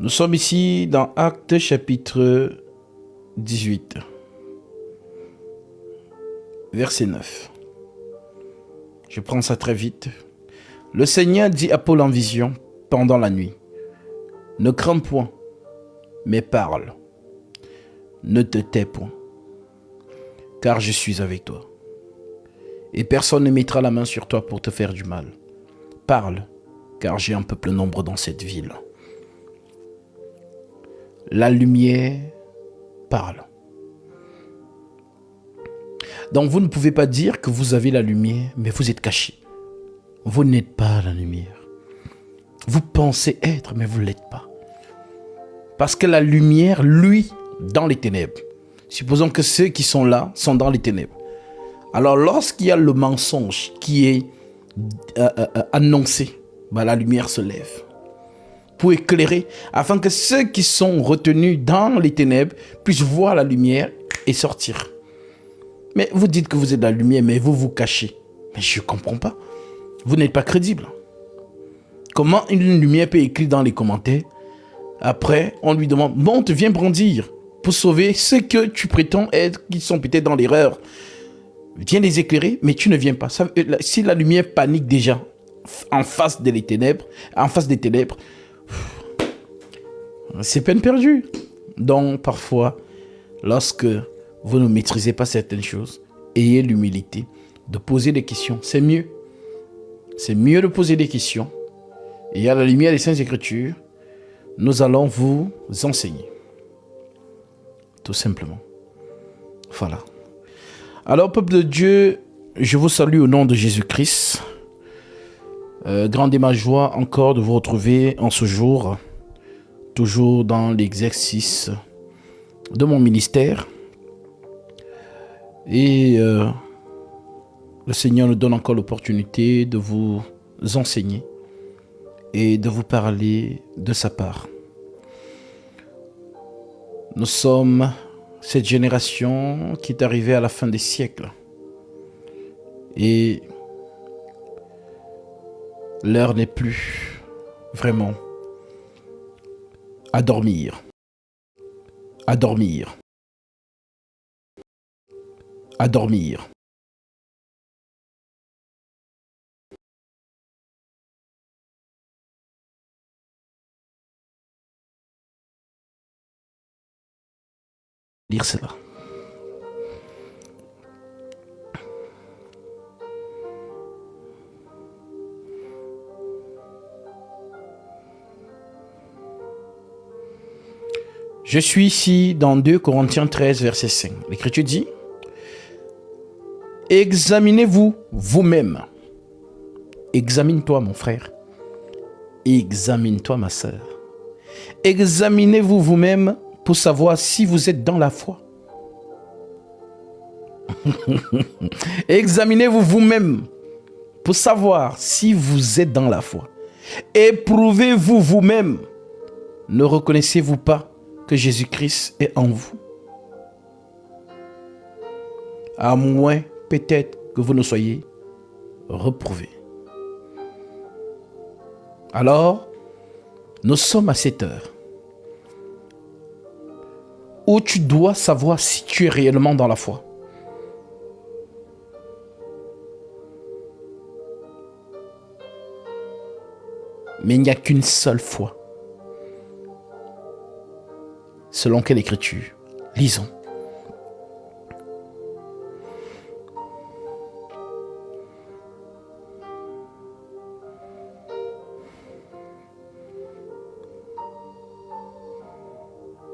Nous sommes ici dans Actes chapitre 18, verset 9. Je prends ça très vite. Le Seigneur dit à Paul en vision pendant la nuit, « Ne crains point, mais parle. Ne te tais point, car je suis avec toi. Et personne ne mettra la main sur toi pour te faire du mal. Parle, car j'ai un peuple nombreux dans cette ville. » La lumière parle. Donc vous ne pouvez pas dire que vous avez la lumière, mais vous êtes caché. Vous n'êtes pas la lumière. Vous pensez être, mais vous ne l'êtes pas. Parce que la lumière, lui, dans les ténèbres. Supposons que ceux qui sont là sont dans les ténèbres. Alors lorsqu'il y a le mensonge qui est annoncé, la lumière se lève pour éclairer, afin que ceux qui sont retenus dans les ténèbres puissent voir la lumière et sortir. Mais vous dites que vous êtes la lumière, mais vous vous cachez. Mais je ne comprends pas. Vous n'êtes pas crédible. Comment une lumière peut écrire dans les commentaires? Après, on lui demande, bon, tu viens brandir pour sauver ceux que tu prétends être, qui sont peut-être dans l'erreur. Viens les éclairer, mais tu ne viens pas. Si la lumière panique déjà en face des ténèbres, c'est peine perdue. Donc, parfois, lorsque vous ne maîtrisez pas certaines choses, ayez l'humilité de poser des questions. C'est mieux. C'est mieux de poser des questions. Et à la lumière des Saintes Écritures, nous allons vous enseigner. Tout simplement. Voilà. Alors, peuple de Dieu, je vous salue au nom de Jésus-Christ. Grande est ma joie encore de vous retrouver en ce jour, toujours dans l'exercice de mon ministère. Et le Seigneur nous donne encore l'opportunité de vous enseigner et de vous parler de sa part. Nous sommes cette génération qui est arrivée à la fin des siècles. Et l'heure n'est plus vraiment à dormir. À dormir. À dormir. Lire cela. Je suis ici dans 2 Corinthiens 13, verset 5. L'Écriture dit, « Examinez-vous vous-même. » Examine-toi, mon frère. Examine-toi, ma sœur. Examinez-vous vous-même pour savoir si vous êtes dans la foi. Examinez-vous vous-même pour savoir si vous êtes dans la foi. Éprouvez-vous vous-même. Ne reconnaissez-vous pas que Jésus-Christ est en vous? À moins peut-être que vous ne soyez reprouvés. Alors, nous sommes à cette heure où tu dois savoir si tu es réellement dans la foi. Mais il n'y a qu'une seule foi. Selon quelle écriture? Lisons.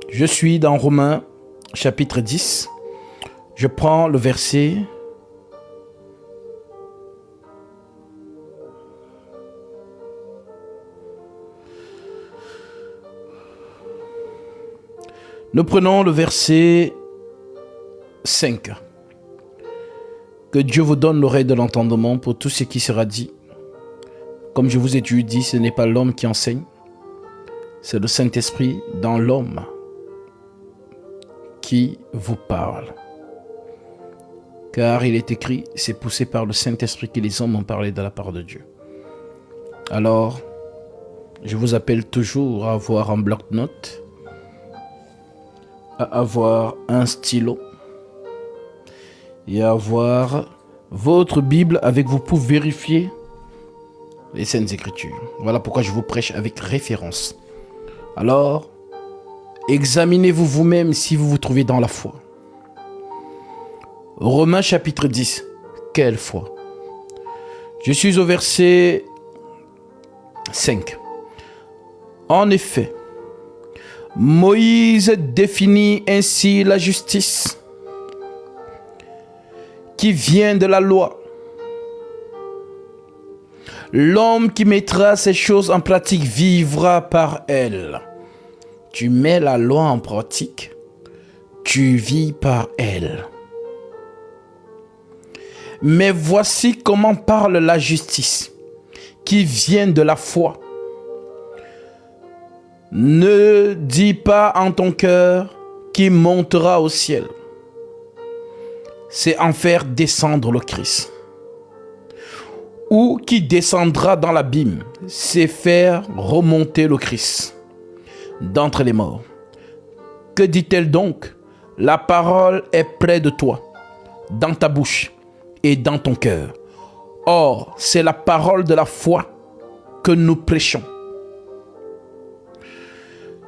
Je suis dans Romains chapitre 10. Je prends le verset . Nous prenons le verset 5. Que Dieu vous donne l'oreille de l'entendement pour tout ce qui sera dit. Comme je vous ai déjà dit, ce n'est pas l'homme qui enseigne, c'est le Saint-Esprit dans l'homme qui vous parle. Car il est écrit, c'est poussé par le Saint-Esprit que les hommes ont parlé de la part de Dieu. Alors, Je vous appelle toujours à avoir un bloc-notes, à avoir un stylo et à avoir votre Bible avec vous pour vérifier les Saintes Écritures. Voilà pourquoi je vous prêche avec référence. Alors, examinez-vous vous-même si vous vous trouvez dans la foi. Romains chapitre 10. Quelle foi? Je suis au verset 5. En effet, Moïse définit ainsi la justice qui vient de la loi. L'homme qui mettra ces choses en pratique vivra par elle. Tu mets la loi en pratique, tu vis par elle. Mais voici comment parle la justice qui vient de la foi. Ne dis pas en ton cœur qui montera au ciel. C'est en faire descendre le Christ. Ou qui descendra dans l'abîme. C'est faire remonter le Christ d'entre les morts. Que dit-elle donc? La parole est près de toi, dans ta bouche et dans ton cœur. Or, c'est la parole de la foi que nous prêchons.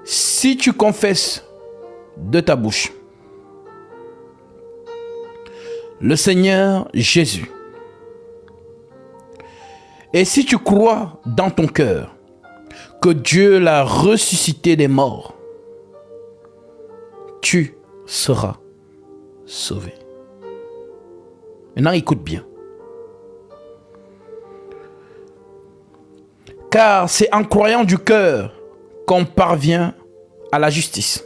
Si tu confesses de ta bouche le Seigneur Jésus, et si tu crois dans ton cœur que Dieu l'a ressuscité des morts, tu seras sauvé. Maintenant, écoute bien. Car c'est en croyant du cœur qu'on parvient à la justice.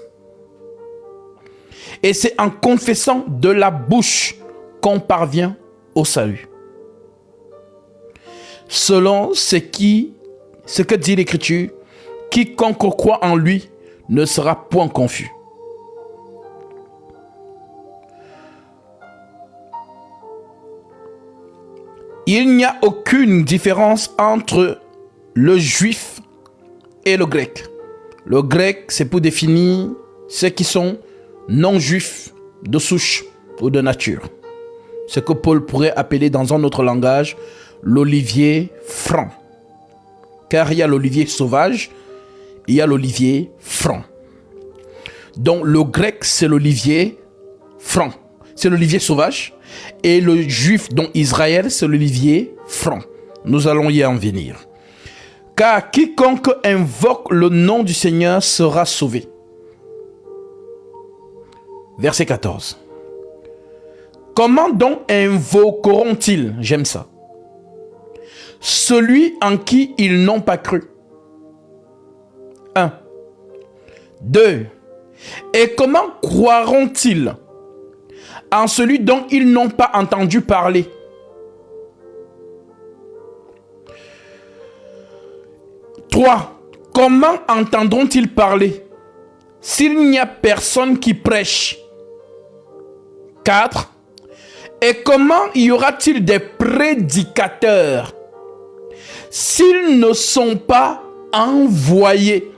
Et c'est en confessant de la bouche qu'on parvient au salut. Selon ce que dit l'Écriture, quiconque croit en lui ne sera point confus. Il n'y a aucune différence entre le juif et le grec. Le grec, c'est pour définir ceux qui sont non-juifs de souche ou de nature. Ce que Paul pourrait appeler dans un autre langage l'olivier franc. Car il y a l'olivier sauvage, il y a l'olivier franc. Donc le grec, c'est l'olivier franc. C'est l'olivier sauvage. Et le juif, dont Israël, c'est l'olivier franc. Nous allons y en venir. Car quiconque invoque le nom du Seigneur sera sauvé. Verset 14. Comment donc invoqueront-ils? J'aime ça. Celui en qui ils n'ont pas cru. 1. 2. Et comment croiront-ils en celui dont ils n'ont pas entendu parler? 3. Comment entendront-ils parler s'il n'y a personne qui prêche? 4. Et comment y aura-t-il des prédicateurs s'ils ne sont pas envoyés?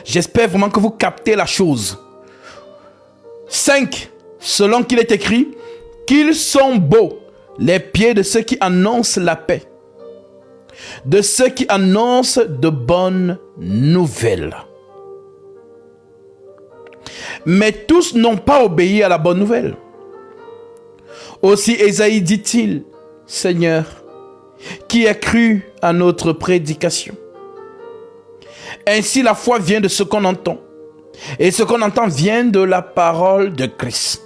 J'espère vraiment que vous captez la chose. 5. Selon qu'il est écrit, qu'ils sont beaux les pieds de ceux qui annoncent la paix, de ceux qui annoncent de bonnes nouvelles. Mais tous n'ont pas obéi à la bonne nouvelle. Aussi Ésaïe dit-il, Seigneur, qui a cru à notre prédication? Ainsi la foi vient de ce qu'on entend. Et ce qu'on entend vient de la parole de Christ.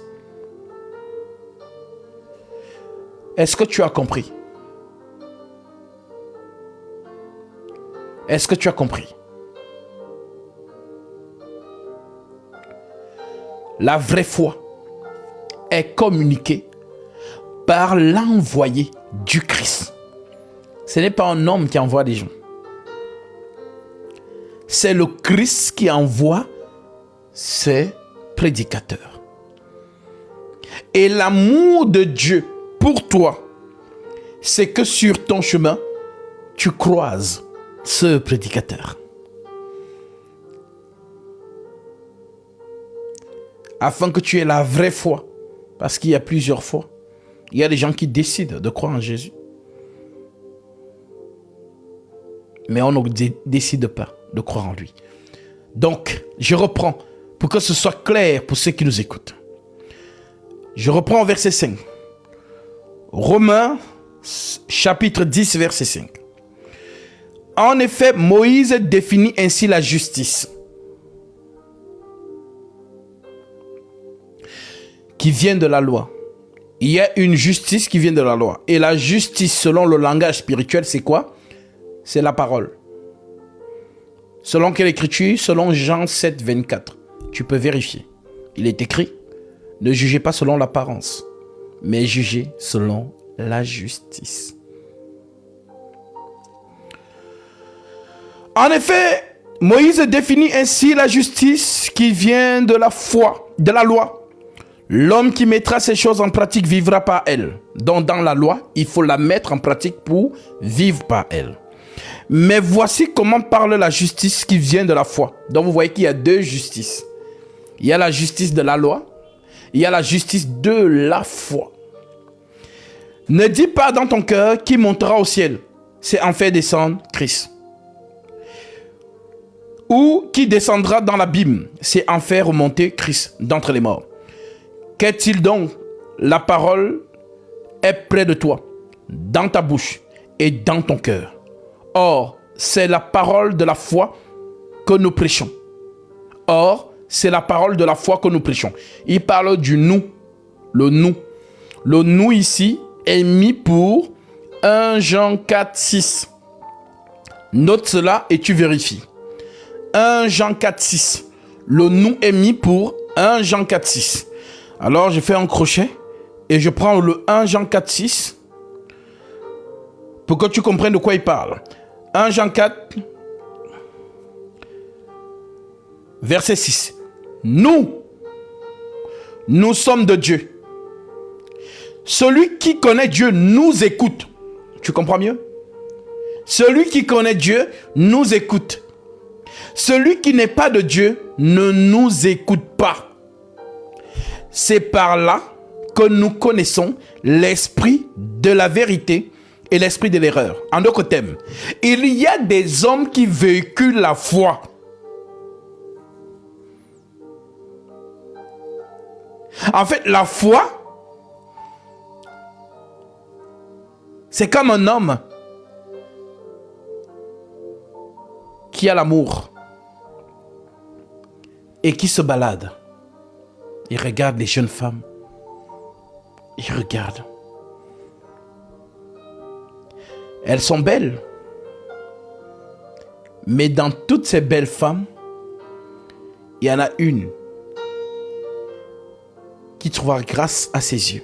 Est-ce que tu as compris? Est-ce que tu as compris? La vraie foi est communiquée par l'envoyé du Christ. Ce n'est pas un homme qui envoie des gens. C'est le Christ qui envoie ses prédicateurs. Et l'amour de Dieu pour toi c'est que sur ton chemin, tu croises ce prédicateur. Afin que tu aies la vraie foi. Parce qu'il y a plusieurs fois. Il y a des gens qui décident de croire en Jésus. Mais on ne décide pas de croire en lui. Donc, je reprends pour que ce soit clair pour ceux qui nous écoutent. Je reprends au verset 5. Romains, chapitre 10, verset 5. En effet, Moïse définit ainsi la justice qui vient de la loi. Il y a une justice qui vient de la loi. Et la justice, selon le langage spirituel, c'est quoi? C'est la parole. Selon quelle écriture? Selon Jean 7, 24. Tu peux vérifier. Il est écrit, ne jugez pas selon l'apparence, mais jugez selon la justice. En effet, Moïse définit ainsi la justice qui vient de la foi, de la loi. L'homme qui mettra ces choses en pratique vivra par elles. Donc dans la loi, il faut la mettre en pratique pour vivre par elle. Mais voici comment parle la justice qui vient de la foi. Donc vous voyez qu'il y a deux justices. Il y a la justice de la loi. Il y a la justice de la foi. Ne dis pas dans ton cœur qui montera au ciel. C'est en faire descendre Christ. Ou qui descendra dans l'abîme. C'est en faire remonter Christ d'entre les morts. Qu'est-il donc? La parole est près de toi, dans ta bouche et dans ton cœur. Or, c'est la parole de la foi que nous prêchons. Or, c'est la parole de la foi que nous prêchons. Il parle du nous. Le nous. Le nous ici est mis pour 1 Jean 4, 6. Note cela et tu vérifies. 1 Jean 4, 6. Le nous est mis pour 1 Jean 4, 6. Alors, je fais un crochet et je prends le 1 Jean 4, 6 pour que tu comprennes de quoi il parle. 1 Jean 4, verset 6. Nous sommes de Dieu. Celui qui connaît Dieu nous écoute. Tu comprends mieux? Celui qui connaît Dieu nous écoute. Celui qui n'est pas de Dieu ne nous écoute pas. C'est par là que nous connaissons l'esprit de la vérité et l'esprit de l'erreur. En d'autres termes, il y a des hommes qui véhiculent la foi. En fait, la foi, c'est comme un homme qui a l'amour et qui se balade. Il regarde les jeunes femmes. Il regarde. Elles sont belles. Mais dans toutes ces belles femmes, il y en a une qui trouvera grâce à ses yeux.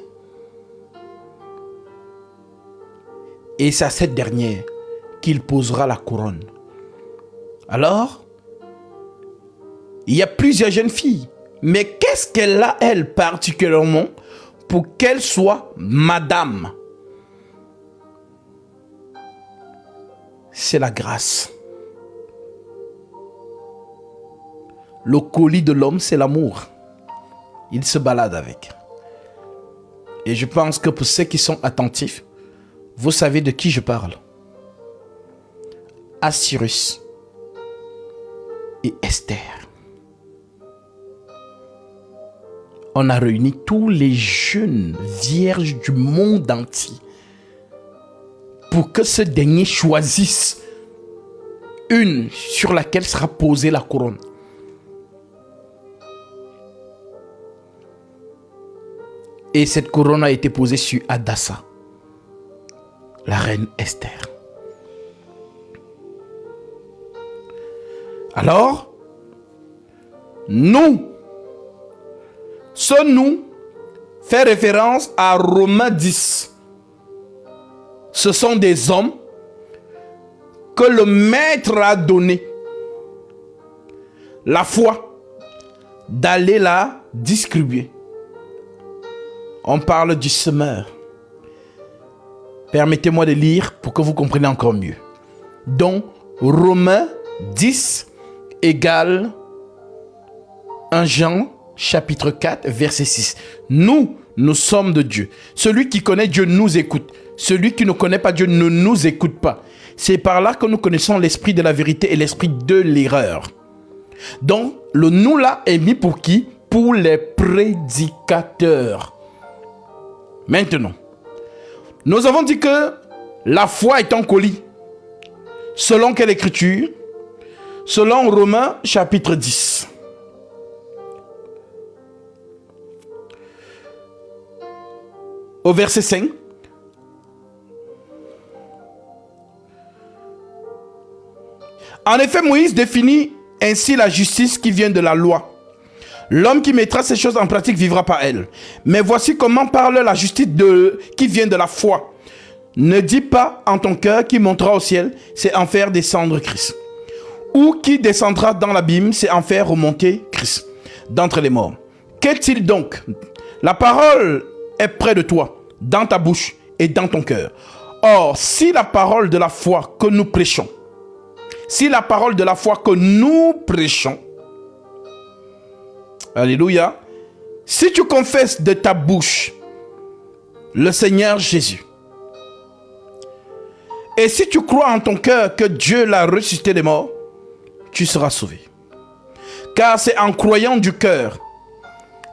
Et c'est à cette dernière qu'il posera la couronne. Alors, il y a plusieurs jeunes filles. Mais qu'est-ce qu'elle a, elle, particulièrement, pour qu'elle soit madame? C'est la grâce. Le colis de l'homme, c'est l'amour. Il se balade avec. Et je pense que pour ceux qui sont attentifs, vous savez de qui je parle. Assyrus et Esther. On a réuni tous les jeunes vierges du monde entier pour que ce dernier choisisse une sur laquelle sera posée la couronne. Et cette couronne a été posée sur Hadassa, la reine Esther. Alors, nous, ce nous fait référence à Romains 10. Ce sont des hommes que le maître a donné la foi d'aller la distribuer. On parle du semeur. Permettez-moi de lire pour que vous compreniez encore mieux. Donc, Romains 10 égale 1 Jean chapitre 4 verset 6. Nous sommes de Dieu. Celui qui connaît Dieu nous écoute. Celui qui ne connaît pas Dieu ne nous écoute pas. C'est par là que nous connaissons l'esprit de la vérité et l'esprit de l'erreur. Donc, le nous là est mis pour qui? Pour les prédicateurs. Maintenant, nous avons dit que la foi est en colis. Selon quelle écriture? Selon Romains chapitre 10. Au verset 5. En effet, Moïse définit ainsi la justice qui vient de la loi. L'homme qui mettra ces choses en pratique vivra par elle. Mais voici comment parle la justice qui vient de la foi. Ne dis pas en ton cœur qui montera au ciel, c'est en faire descendre Christ. Ou qui descendra dans l'abîme, c'est en faire remonter Christ d'entre les morts. Qu'est-il donc? La parole est près de toi, dans ta bouche et dans ton cœur. Or, si la parole de la foi que nous prêchons, alléluia, si tu confesses de ta bouche le Seigneur Jésus, et si tu crois en ton cœur que Dieu l'a ressuscité des morts, tu seras sauvé. Car c'est en croyant du cœur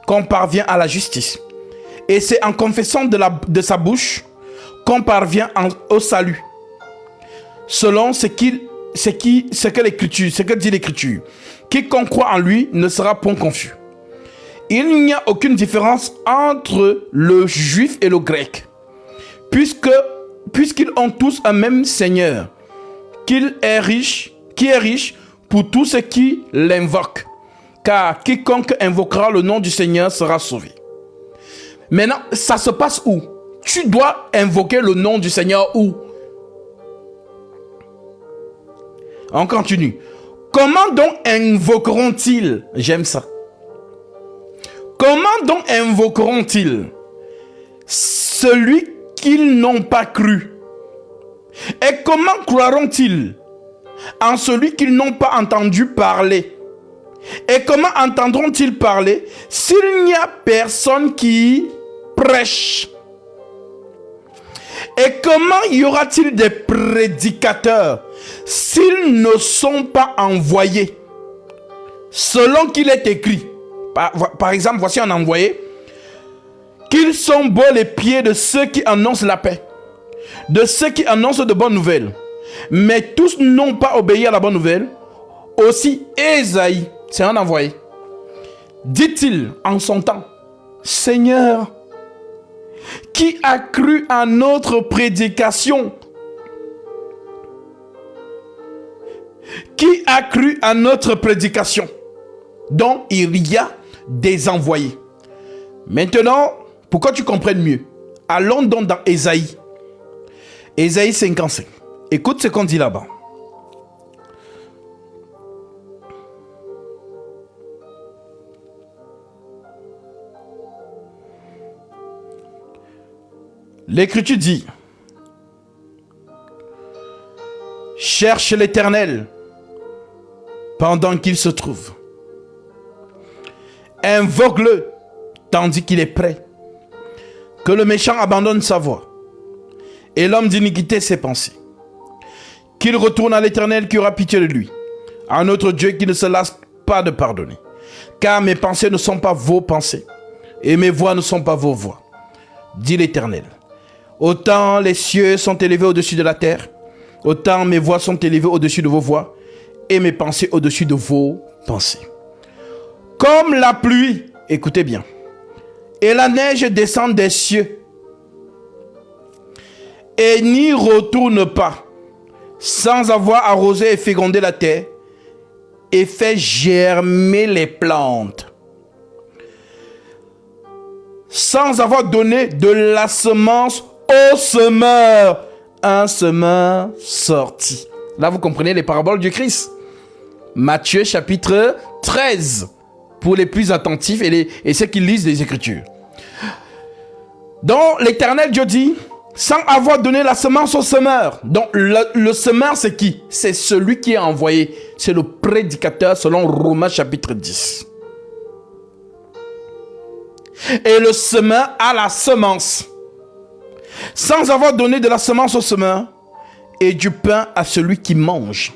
qu'on parvient à la justice. Et c'est en confessant de sa bouche qu'on parvient au salut. Selon ce que dit l'Écriture. Quiconque croit en lui ne sera point confus. Il n'y a aucune différence entre le juif et le grec. Puisqu'ils ont tous un même Seigneur, qui est riche pour tous ceux qui l'invoquent. Car quiconque invoquera le nom du Seigneur sera sauvé. Maintenant, ça se passe où? Tu dois invoquer le nom du Seigneur où? On continue. Comment donc invoqueront-ils? J'aime ça. Comment donc invoqueront-ils celui qu'ils n'ont pas cru? Et comment croiront-ils en celui qu'ils n'ont pas entendu parler? Et comment entendront-ils parler s'il n'y a personne qui prêche? Et comment y aura-t-il des prédicateurs s'ils ne sont pas envoyés? Selon qu'il est écrit, par exemple, voici un envoyé, qu'ils sont beaux les pieds de ceux qui annoncent la paix, de ceux qui annoncent de bonnes nouvelles. Mais tous n'ont pas obéi à la bonne nouvelle. Aussi Ésaïe, c'est un envoyé, dit-il en son temps, Seigneur, qui a cru à notre prédication? Qui a cru à notre prédication? Donc, il y a des envoyés. Maintenant, pour que tu comprennes mieux, allons donc dans Ésaïe. Ésaïe 55. Écoute ce qu'on dit là-bas. L'Écriture dit: cherche l'Éternel pendant qu'il se trouve. Invoque-le tandis qu'il est prêt. Que le méchant abandonne sa voie et l'homme d'iniquité ses pensées. Qu'il retourne à l'Éternel qui aura pitié de lui, à notre Dieu qui ne se lasse pas de pardonner. Car mes pensées ne sont pas vos pensées et mes voies ne sont pas vos voies, dit l'Éternel. Autant les cieux sont élevés au-dessus de la terre, autant mes voix sont élevées au-dessus de vos voix et mes pensées au-dessus de vos pensées. Comme la pluie, écoutez bien, et la neige descendent des cieux et n'y retourne pas sans avoir arrosé et fécondé la terre et fait germer les plantes, sans avoir donné de la semence au semeur, un semeur sorti. Là, vous comprenez les paraboles du Christ. Matthieu chapitre 13, pour les plus attentifs et ceux qui lisent les Écritures. Donc, l'Éternel Dieu dit, sans avoir donné la semence au semeur. Donc le semeur, c'est qui? C'est celui qui est envoyé. C'est le prédicateur selon Romains chapitre 10. Et le semeur a la semence. Sans avoir donné de la semence au semeur et du pain à celui qui mange.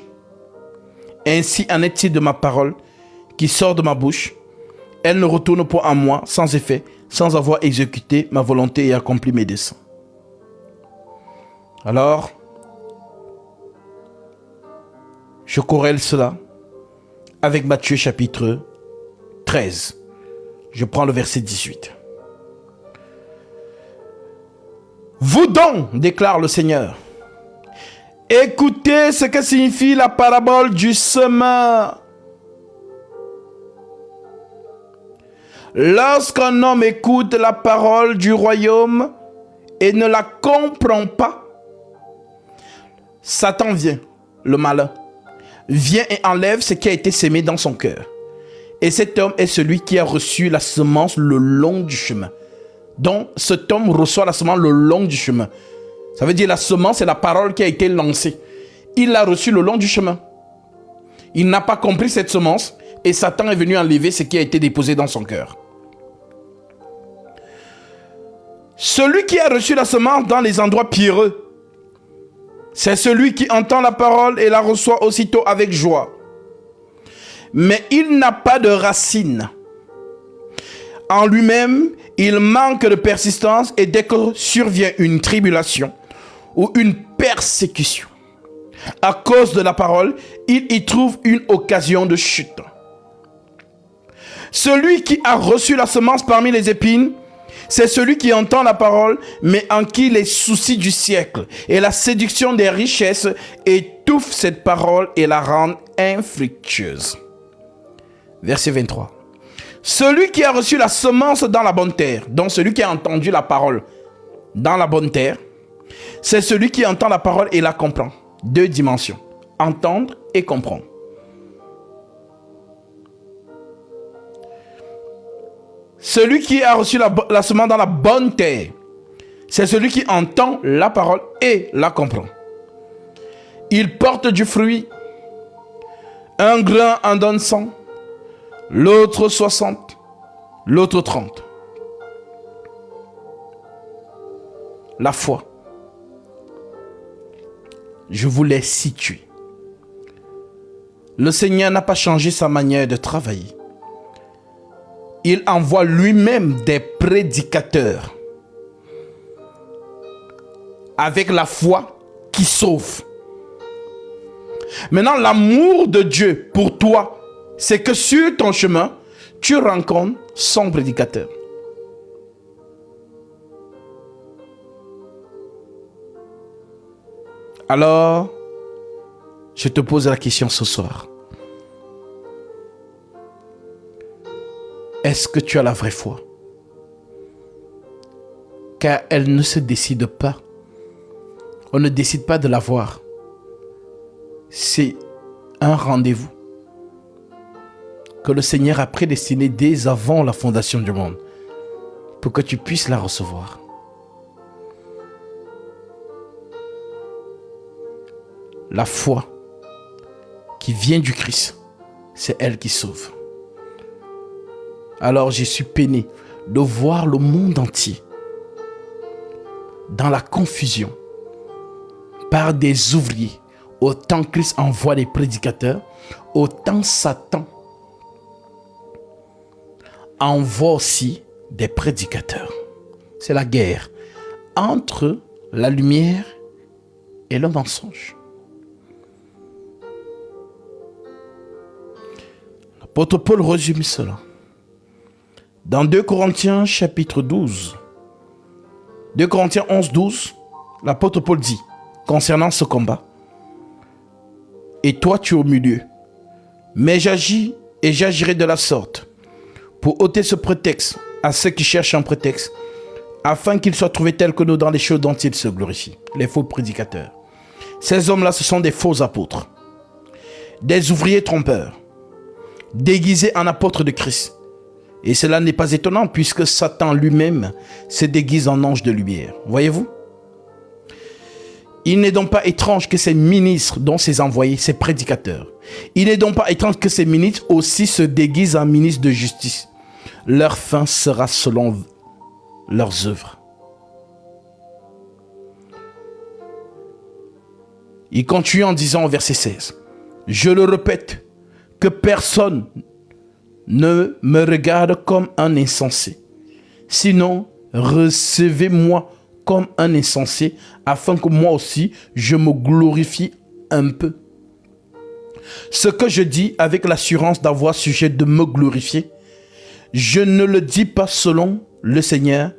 Ainsi en est-il de ma parole qui sort de ma bouche. Elle ne retourne pas à moi sans effet, sans avoir exécuté ma volonté et accompli mes desseins. Alors, je corrèle cela avec Matthieu chapitre 13. Je prends le verset 18. Vous donc, déclare le Seigneur, écoutez ce que signifie la parabole du semeur. Lorsqu'un homme écoute la parole du royaume et ne la comprend pas, Satan vient, le malin, vient et enlève ce qui a été sémé dans son cœur. Et cet homme est celui qui a reçu la semence le long du chemin. Donc, cet homme reçoit la semence le long du chemin. Ça veut dire la semence, c'est la parole qui a été lancée. Il l'a reçue le long du chemin. Il n'a pas compris cette semence et Satan est venu enlever ce qui a été déposé dans son cœur. Celui qui a reçu la semence dans les endroits pierreux, c'est celui qui entend la parole et la reçoit aussitôt avec joie. Mais il n'a pas de racine. En lui-même, il manque de persistance et dès que survient une tribulation ou une persécution, à cause de la parole, il y trouve une occasion de chute. Celui qui a reçu la semence parmi les épines, c'est celui qui entend la parole, mais en qui les soucis du siècle et la séduction des richesses étouffent cette parole et la rendent infructueuse. Verset 23. Celui qui a reçu la semence dans la bonne terre, donc celui qui a entendu la parole dans la bonne terre, c'est celui qui entend la parole et la comprend. Deux dimensions, entendre et comprendre. Celui qui a reçu la semence dans la bonne terre, c'est celui qui entend la parole et la comprend. Il porte du fruit. Un grain en donne 100, l'autre 60, l'autre 30. La foi. Je vous l'ai situé. Le Seigneur n'a pas changé sa manière de travailler. Il envoie lui-même des prédicateurs avec la foi qui sauve. Maintenant, l'amour de Dieu pour toi, c'est que sur ton chemin, tu rencontres son prédicateur. Alors, je te pose la question ce soir. Est-ce que tu as la vraie foi? Car elle ne se décide pas. On ne décide pas de l'avoir. C'est un rendez-vous que le Seigneur a prédestiné dès avant la fondation du monde pour que tu puisses la recevoir. La foi qui vient du Christ, c'est elle qui sauve. Alors je suis peiné de voir le monde entier dans la confusion par des ouvriers. Autant Christ envoie des prédicateurs, autant Satan envoie aussi des prédicateurs. C'est la guerre entre la lumière et le mensonge. L'apôtre Paul résume cela. Dans 2 Corinthiens chapitre 12, 2 Corinthiens 11, 12, l'apôtre Paul dit, concernant ce combat, « Et toi tu es au milieu, mais j'agis et j'agirai de la sorte, pour ôter ce prétexte à ceux qui cherchent un prétexte, afin qu'ils soient trouvés tels que nous dans les choses dont ils se glorifient. » Les faux prédicateurs. Ces hommes-là, ce sont des faux apôtres, des ouvriers trompeurs, déguisés en apôtres de Christ. Et cela n'est pas étonnant puisque Satan lui-même se déguise en ange de lumière. Voyez-vous? Il n'est donc pas étrange que ces ministres, dont ces envoyés, ces prédicateurs, il n'est donc pas étrange que ces ministres aussi se déguisent en ministres de justice. Leur fin sera selon leurs œuvres. Il continue en disant au verset 16, « Je le répète, que personne ne me regarde comme un insensé. Sinon, recevez-moi comme un insensé, afin que moi aussi, je me glorifie un peu. Ce que je dis avec l'assurance d'avoir sujet de me glorifier, je ne le dis pas selon le Seigneur,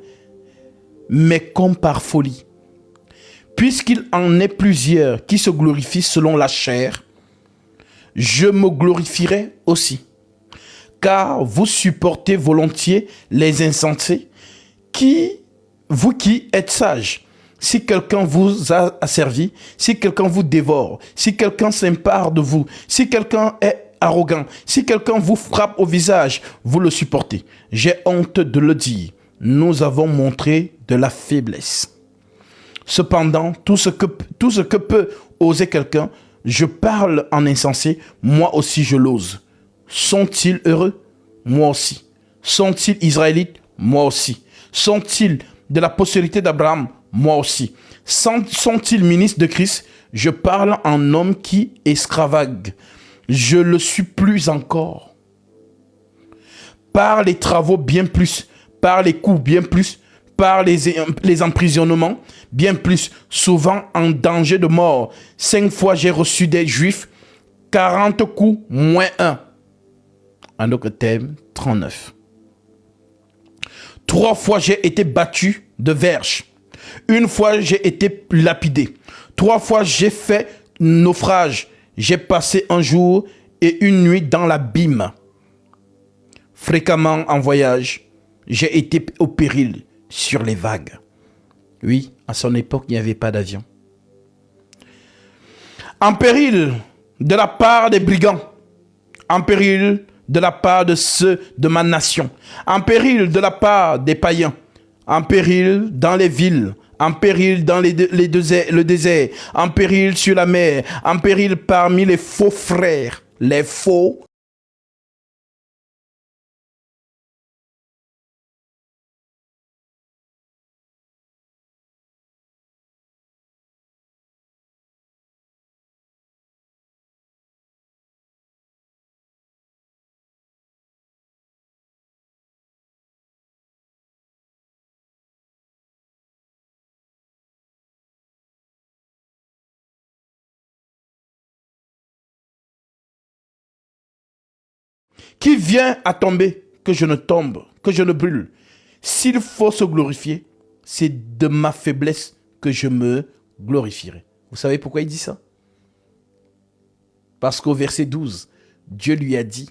mais comme par folie. Puisqu'il en est plusieurs qui se glorifient selon la chair, je me glorifierai aussi. Car vous supportez volontiers les insensés, vous qui êtes sages. Si quelqu'un vous a asservi, si quelqu'un vous dévore, si quelqu'un s'empare de vous, si quelqu'un est arrogant, si quelqu'un vous frappe au visage, vous le supportez. J'ai honte de le dire. Nous avons montré de la faiblesse. Cependant, tout ce que peut oser quelqu'un, je parle en insensé, moi aussi je l'ose. Sont-ils heureux? Moi aussi. Sont-ils israélites? Moi aussi. Sont-ils de la postérité d'Abraham? Moi aussi. Sont-ils ministres de Christ? Je parle en homme qui extravague. Je le suis plus encore. Par les travaux bien plus, par les coups bien plus, par les emprisonnements bien plus, souvent en danger de mort. 5 fois j'ai reçu des Juifs, 40 coups moins 1. En d'autres termes, 39. 3 fois j'ai été battu de verge. 1 fois j'ai été lapidé. 3 fois j'ai fait naufrage. J'ai passé un jour et une nuit dans l'abîme. Fréquemment en voyage, j'ai été au péril sur les vagues. Oui, à son époque, il n'y avait pas d'avion. En péril de la part des brigands. En péril de la part de ceux de ma nation. En péril de la part des païens. En péril dans les villes. En péril dans le désert. En péril sur la mer. En péril parmi les faux frères. Les faux. Qui vient à tomber, que je ne tombe, que je ne brûle. S'il faut se glorifier, c'est de ma faiblesse que je me glorifierai. Vous savez pourquoi il dit ça? Parce qu'au verset 12, Dieu lui a dit,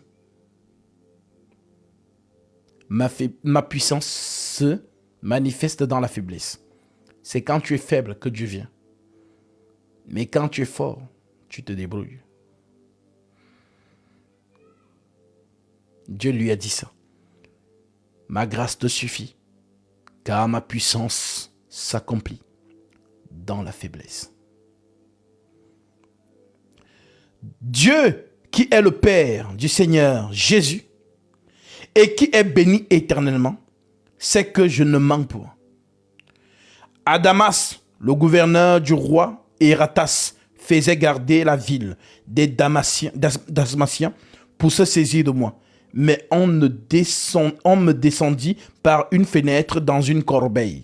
ma puissance se manifeste dans la faiblesse. C'est quand tu es faible que Dieu vient. Mais quand tu es fort, tu te débrouilles. Dieu lui a dit ça. Ma grâce te suffit, car ma puissance s'accomplit dans la faiblesse. Dieu, qui est le Père du Seigneur Jésus, et qui est béni éternellement, sait que je ne manque pas. À Damas, le gouverneur du roi Eratas faisait garder la ville des Damasiens pour se saisir de moi. Mais on me descendit par une fenêtre dans une corbeille,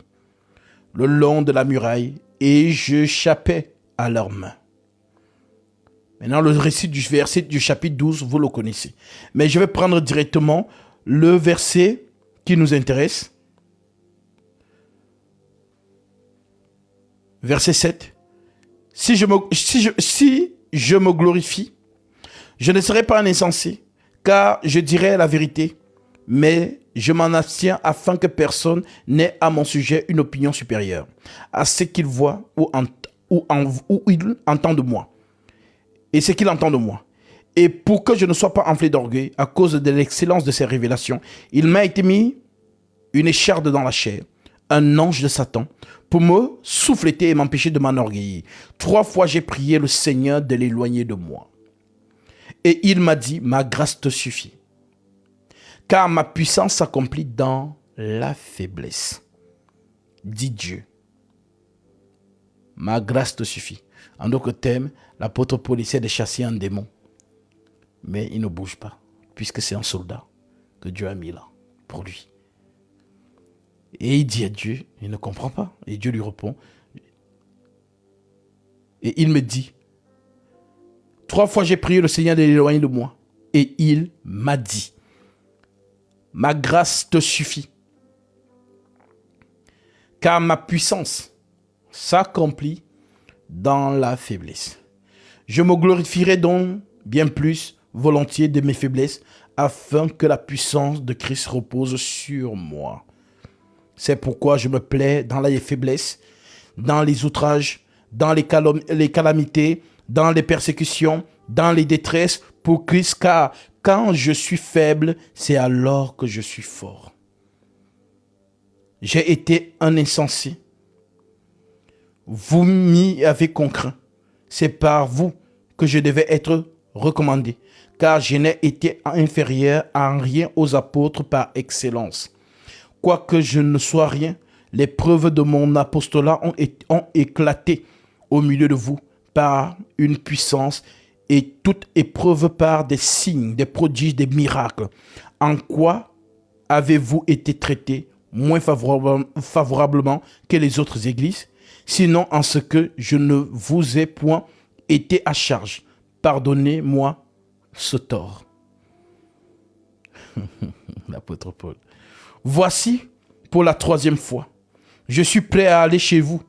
le long de la muraille, et je échappais à leurs mains. Maintenant, le récit du verset du chapitre 12, vous le connaissez. Mais je vais prendre directement le verset qui nous intéresse. Verset 7. Si je me glorifie, je ne serai pas un insensé, car je dirai la vérité, mais je m'en abstiens afin que personne n'ait à mon sujet une opinion supérieure à ce qu'il voit ou il entend de moi. Et ce qu'il entend de moi. Et pour que je ne sois pas enflé d'orgueil à cause de l'excellence de ces révélations, il m'a été mis une écharde dans la chair, un ange de Satan pour me souffleter et m'empêcher de m'enorgueillir. 3 fois j'ai prié le Seigneur de l'éloigner de moi. Et il m'a dit, ma grâce te suffit. Car ma puissance s'accomplit dans la faiblesse. Dit Dieu. Ma grâce te suffit. En d'autres termes, l'apôtre Paul essaie de chasser un démon. Mais il ne bouge pas, puisque c'est un soldat que Dieu a mis là, pour lui. Et il dit à Dieu, il ne comprend pas. Et Dieu lui répond. Et il me dit, 3 fois j'ai prié le Seigneur de l'éloigner de moi. Et il m'a dit, ma grâce te suffit. Car ma puissance s'accomplit dans la faiblesse. Je me glorifierai donc bien plus volontiers de mes faiblesses, afin que la puissance de Christ repose sur moi. C'est pourquoi je me plais dans les faiblesses, dans les outrages, dans les calamités, dans les persécutions, dans les détresses, pour Christ, car quand je suis faible, c'est alors que je suis fort. J'ai été un insensé. Vous m'y avez contraint. C'est par vous que je devais être recommandé, car je n'ai été inférieur en rien aux apôtres par excellence. Quoique je ne sois rien, les preuves de mon apostolat ont éclaté au milieu de vous par une puissance et toute épreuve par des signes, des prodiges, des miracles. En quoi avez-vous été traités moins favorablement que les autres églises? Sinon en ce que je ne vous ai point été à charge. Pardonnez-moi ce tort. L'apôtre Paul. Voici pour la 3e fois. Je suis prêt à aller chez vous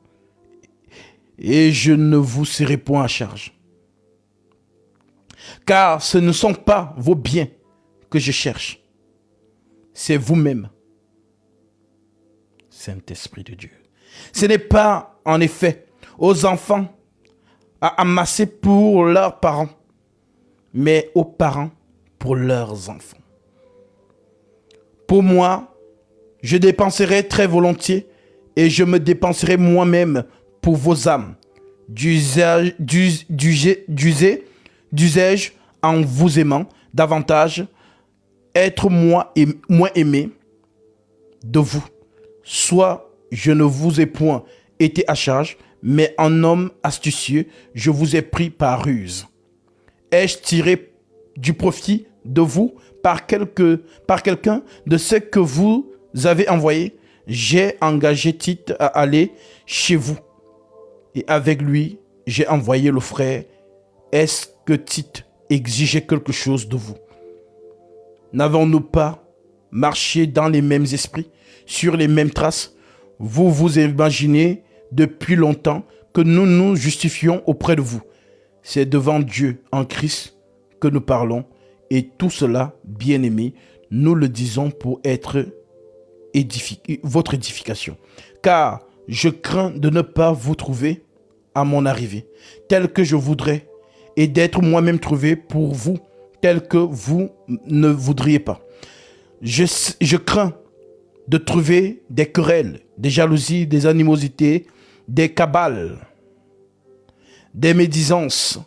et je ne vous serai point à charge. Car ce ne sont pas vos biens que je cherche. C'est vous-même, Saint-Esprit de Dieu. Ce n'est pas, en effet, aux enfants à amasser pour leurs parents, mais aux parents pour leurs enfants. Pour moi, je dépenserai très volontiers et je me dépenserai moi-même pour vos âmes. Disais-je en vous aimant davantage, être moi et moins aimé de vous. Soit je ne vous ai point été à charge, mais en homme astucieux, je vous ai pris par ruse. Ai-je tiré du profit de vous par quelqu'un de ce que vous avez envoyé? J'ai engagé Tite à aller chez vous. Et avec lui, j'ai envoyé le frère. Est-ce que Tite exigeait quelque chose de vous? N'avons-nous pas marché dans les mêmes esprits, sur les mêmes traces? Vous vous imaginez depuis longtemps que nous nous justifions auprès de vous. C'est devant Dieu en Christ que nous parlons. Et tout cela, bien-aimés, nous le disons pour être votre édification. Car je crains de ne pas vous trouver à mon arrivée, tel que je voudrais, et d'être moi-même trouvé pour vous, tel que vous ne voudriez pas. Je crains de trouver des querelles, des jalousies, des animosités, des cabales, des médisances,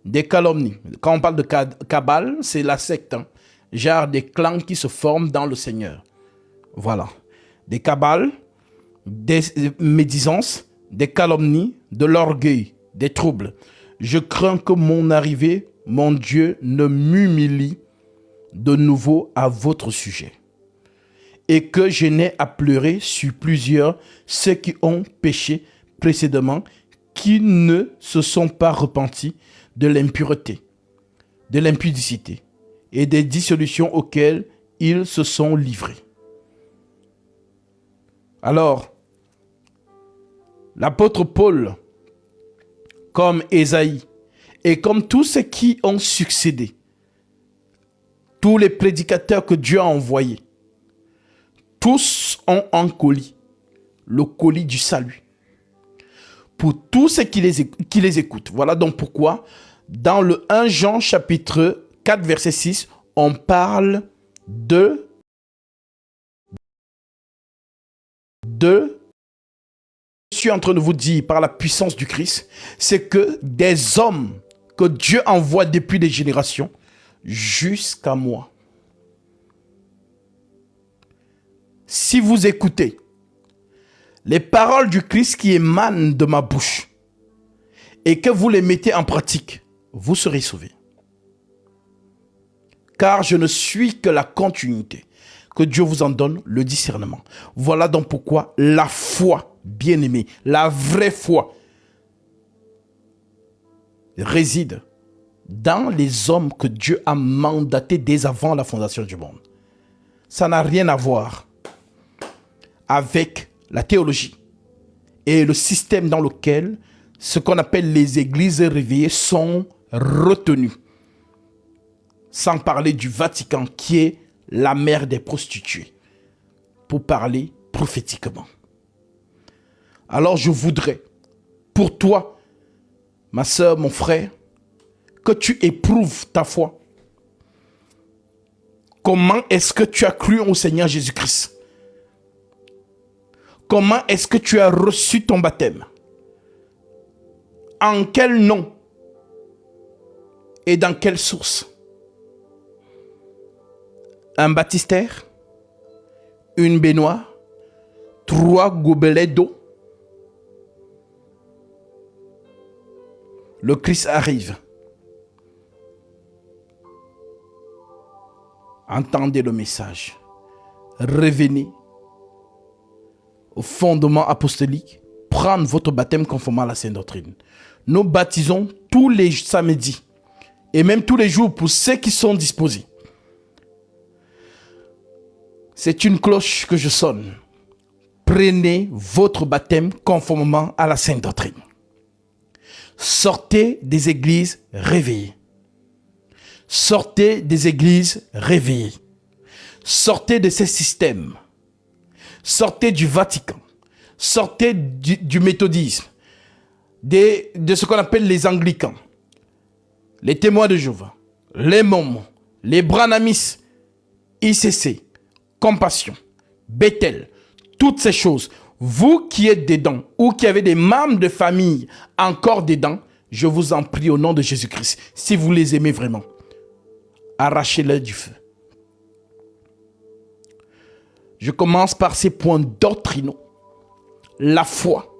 des calomnies. Quand on parle de cabale, c'est la secte, hein? Genre des clans qui se forment dans le Seigneur. Voilà. Des cabales, des médisances, des calomnies, de l'orgueil, des troubles. Je crains que mon arrivée, mon Dieu, ne m'humilie de nouveau à votre sujet, et que je n'ai à pleurer sur plusieurs ceux qui ont péché précédemment, qui ne se sont pas repentis de l'impureté, de l'impudicité et des dissolutions auxquelles ils se sont livrés. Alors, l'apôtre Paul, comme Ésaïe, et comme tous ceux qui ont succédé, tous les prédicateurs que Dieu a envoyés, tous ont un colis, le colis du salut, pour tous ceux qui les écoutent. Voilà donc pourquoi, dans le 1 Jean chapitre 4, verset 6, on parle de je suis en train de vous dire par la puissance du Christ, c'est que des hommes que Dieu envoie depuis des générations jusqu'à moi. Si vous écoutez les paroles du Christ qui émanent de ma bouche et que vous les mettez en pratique, vous serez sauvés. Car je ne suis que la continuité. Que Dieu vous en donne le discernement. Voilà donc pourquoi la foi, bien-aimée, la vraie foi, réside dans les hommes que Dieu a mandatés dès avant la fondation du monde. Ça n'a rien à voir avec la théologie et le système dans lequel ce qu'on appelle les églises réveillées sont retenues. Sans parler du Vatican qui est la mère des prostituées, pour parler prophétiquement. Alors je voudrais, pour toi, ma soeur, mon frère, que tu éprouves ta foi. Comment est-ce que tu as cru au Seigneur Jésus-Christ? Comment est-ce que tu as reçu ton baptême? En quel nom? Et dans quelle source? Un baptistère, une baignoire, 3 gobelets d'eau. Le Christ arrive. Entendez le message. Revenez au fondement apostolique. Prendre votre baptême conformément à la Sainte Doctrine. Nous baptisons tous les samedis et même tous les jours pour ceux qui sont disposés. C'est une cloche que je sonne. Prenez votre baptême conformément à la Sainte Doctrine. Sortez des églises réveillées. Sortez des églises réveillées. Sortez de ces systèmes. Sortez du Vatican. Sortez du méthodisme. De ce qu'on appelle les anglicans. Les témoins de Jéhovah. Les mormons. Les branhamistes. ICC. Compassion, Bethel, toutes ces choses. Vous qui êtes dedans ou qui avez des membres de famille encore dedans, je vous en prie au nom de Jésus-Christ, si vous les aimez vraiment, arrachez-les du feu. Je commence par ces points doctrinaux. La foi.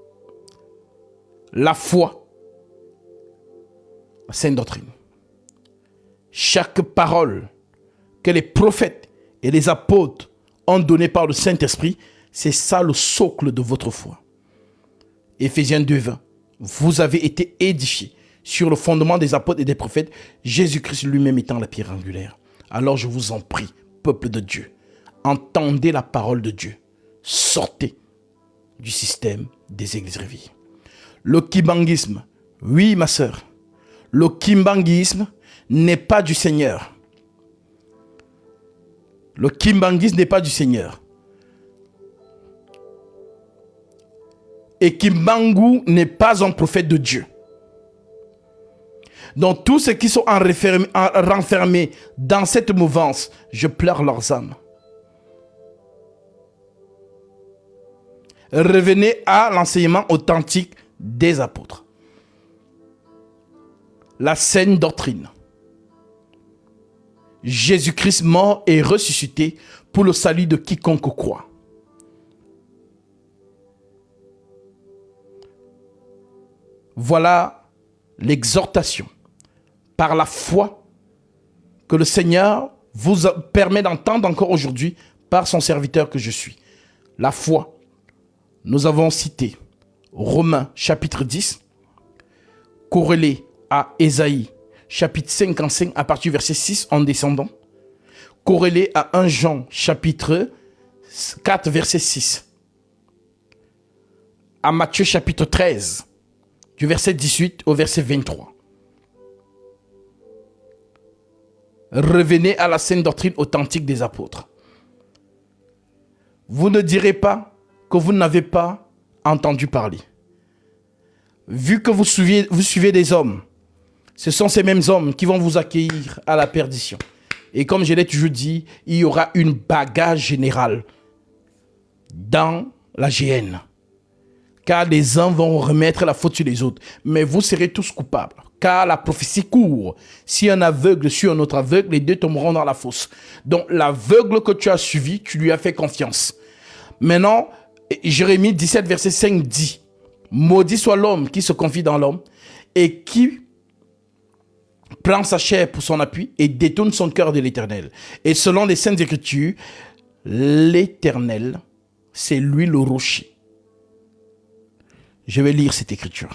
La foi. La sainte doctrine. Chaque parole que les prophètes et les apôtres ont donné par le Saint-Esprit, c'est ça le socle de votre foi. Éphésiens 2:20. Vous avez été édifiés sur le fondement des apôtres et des prophètes, Jésus-Christ lui-même étant la pierre angulaire. Alors je vous en prie, peuple de Dieu, entendez la parole de Dieu. Sortez du système des églises réveillées. Le kimbanguisme, oui ma sœur, le kimbanguisme n'est pas du Seigneur. Le kimbanguisme n'est pas du Seigneur. Et Kimbangu n'est pas un prophète de Dieu. Donc tous ceux qui sont renfermés dans cette mouvance, je pleure leurs âmes. Revenez à l'enseignement authentique des apôtres. La saine doctrine. Jésus-Christ mort et ressuscité pour le salut de quiconque croit. Voilà l'exhortation par la foi que le Seigneur vous permet d'entendre encore aujourd'hui par son serviteur que je suis. La foi. Nous avons cité Romains chapitre 10, corrélé à Ésaïe chapitre 55 à partir du verset 6 en descendant, corrélé à 1 Jean chapitre 4 verset 6, à Matthieu chapitre 13 du verset 18 au verset 23. Revenez à la saine doctrine authentique des apôtres. Vous ne direz pas que vous n'avez pas entendu parler. Vu que vous suivez des hommes, ce sont ces mêmes hommes qui vont vous accueillir à la perdition. Et comme je l'ai toujours dit, il y aura une bagarre générale dans la GN. Car les uns vont remettre la faute sur les autres. Mais vous serez tous coupables. Car la prophétie court. Si un aveugle suit un autre aveugle, les deux tomberont dans la fosse. Donc l'aveugle que tu as suivi, tu lui as fait confiance. Maintenant, Jérémie 17, verset 5 dit, « Maudit soit l'homme qui se confie dans l'homme et qui prend sa chair pour son appui et détourne son cœur de l'Éternel. » Et selon les Saintes Écritures, l'Éternel, c'est lui le rocher. Je vais lire cette écriture.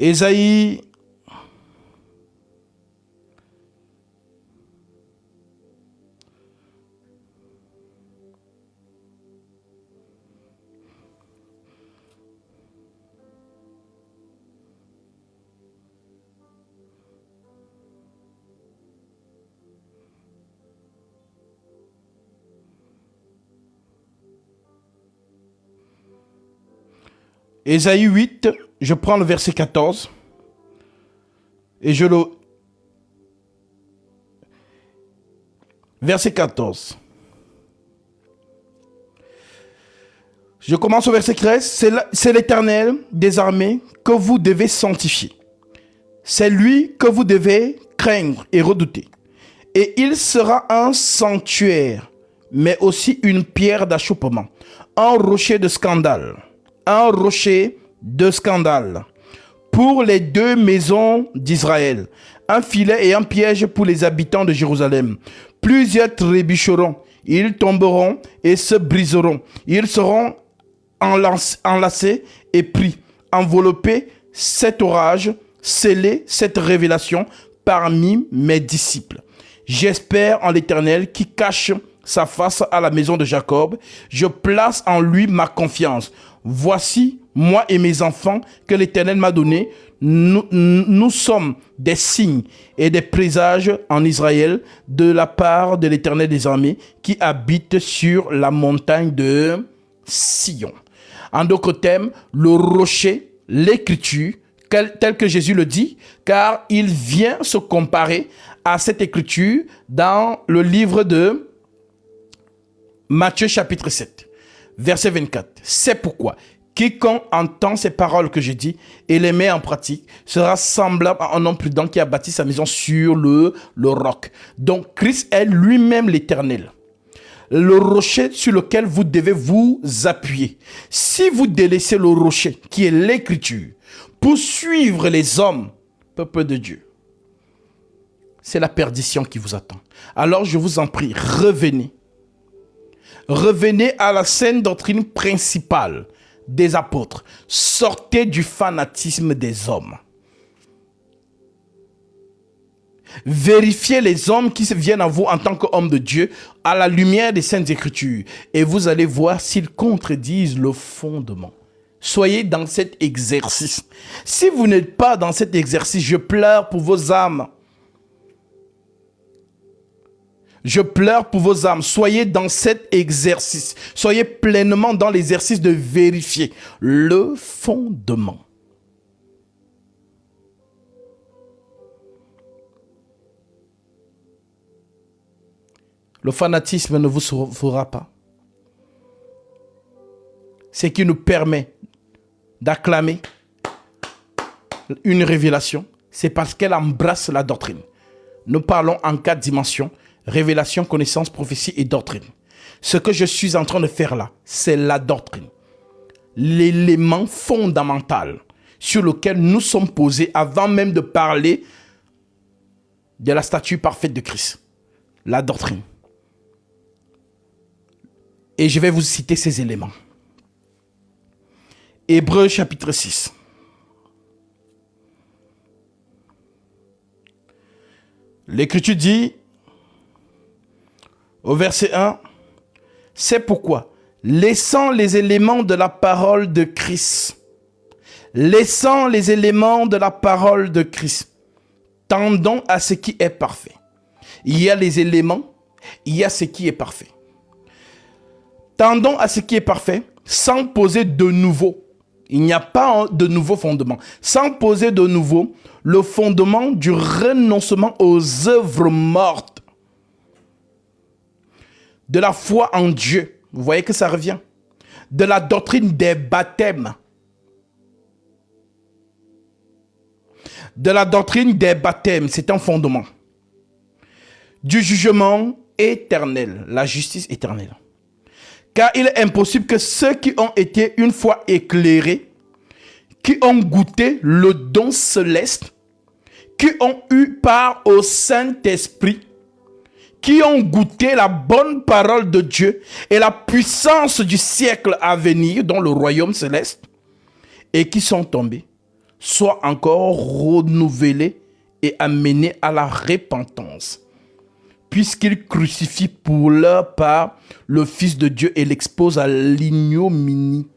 Ésaïe 8, je prends le verset 14 et je le... Verset 14. Je commence au verset 13. C'est l'Éternel des armées que vous devez sanctifier. C'est lui que vous devez craindre et redouter. Et il sera un sanctuaire, mais aussi une pierre d'achoppement, un rocher de scandale. Un rocher de scandale pour les deux maisons d'Israël, un filet et un piège pour les habitants de Jérusalem. Plusieurs trébucheront, ils tomberont et se briseront. Ils seront enlacés et pris, enveloppés. Cet orage, scellé, cette révélation parmi mes disciples. J'espère en l'Éternel qui cache sa face à la maison de Jacob. Je place en lui ma confiance. Voici, moi et mes enfants que l'Éternel m'a donnés, nous sommes des signes et des présages en Israël de la part de l'Éternel des armées qui habite sur la montagne de Sion. En d'autres termes, le rocher, l'écriture, tel que Jésus le dit, car il vient se comparer à cette écriture dans le livre de Matthieu chapitre 7. Verset 24. C'est pourquoi quiconque entend ces paroles que je dis et les met en pratique sera semblable à un homme prudent qui a bâti sa maison sur le roc. Donc Christ est lui-même l'Éternel, le rocher sur lequel vous devez vous appuyer. Si vous délaissez le rocher qui est l'écriture pour suivre les hommes, peuple de Dieu, c'est la perdition qui vous attend. Alors je vous en prie, revenez. Revenez à la saine doctrine principale des apôtres. Sortez du fanatisme des hommes. Vérifiez les hommes qui viennent à vous en tant qu'hommes de Dieu à la lumière des Saintes Écritures. Et vous allez voir s'ils contredisent le fondement. Soyez dans cet exercice. Si vous n'êtes pas dans cet exercice, je pleure pour vos âmes. Je pleure pour vos âmes. Soyez dans cet exercice. Soyez pleinement dans l'exercice de vérifier le fondement. Le fanatisme ne vous sauvera pas. Ce qui nous permet d'acclamer une révélation, c'est parce qu'elle embrasse la doctrine. Nous parlons en 4 dimensions. Révélation, connaissance, prophétie et doctrine. Ce que je suis en train de faire là, c'est la doctrine. L'élément fondamental sur lequel nous sommes posés avant même de parler de la statue parfaite de Christ. La doctrine. Et je vais vous citer ces éléments. Hébreux chapitre 6. L'Écriture dit: Au verset 1, c'est pourquoi, laissant les éléments de la parole de Christ, laissant les éléments de la parole de Christ, tendons à ce qui est parfait. Il y a les éléments, il y a ce qui est parfait. Tendons à ce qui est parfait, sans poser de nouveau. Il n'y a pas de nouveau fondement. Sans poser de nouveau le fondement du renoncement aux œuvres mortes. De la foi en Dieu. Vous voyez que ça revient. De la doctrine des baptêmes. De la doctrine des baptêmes, c'est un fondement. Du jugement éternel, la justice éternelle. Car il est impossible que ceux qui ont été une fois éclairés, qui ont goûté le don céleste, qui ont eu part au Saint-Esprit, qui ont goûté la bonne parole de Dieu et la puissance du siècle à venir dans le royaume céleste, et qui sont tombés, soient encore renouvelés et amenés à la repentance, puisqu'ils crucifient pour leur part le Fils de Dieu et l'exposent à l'ignominie.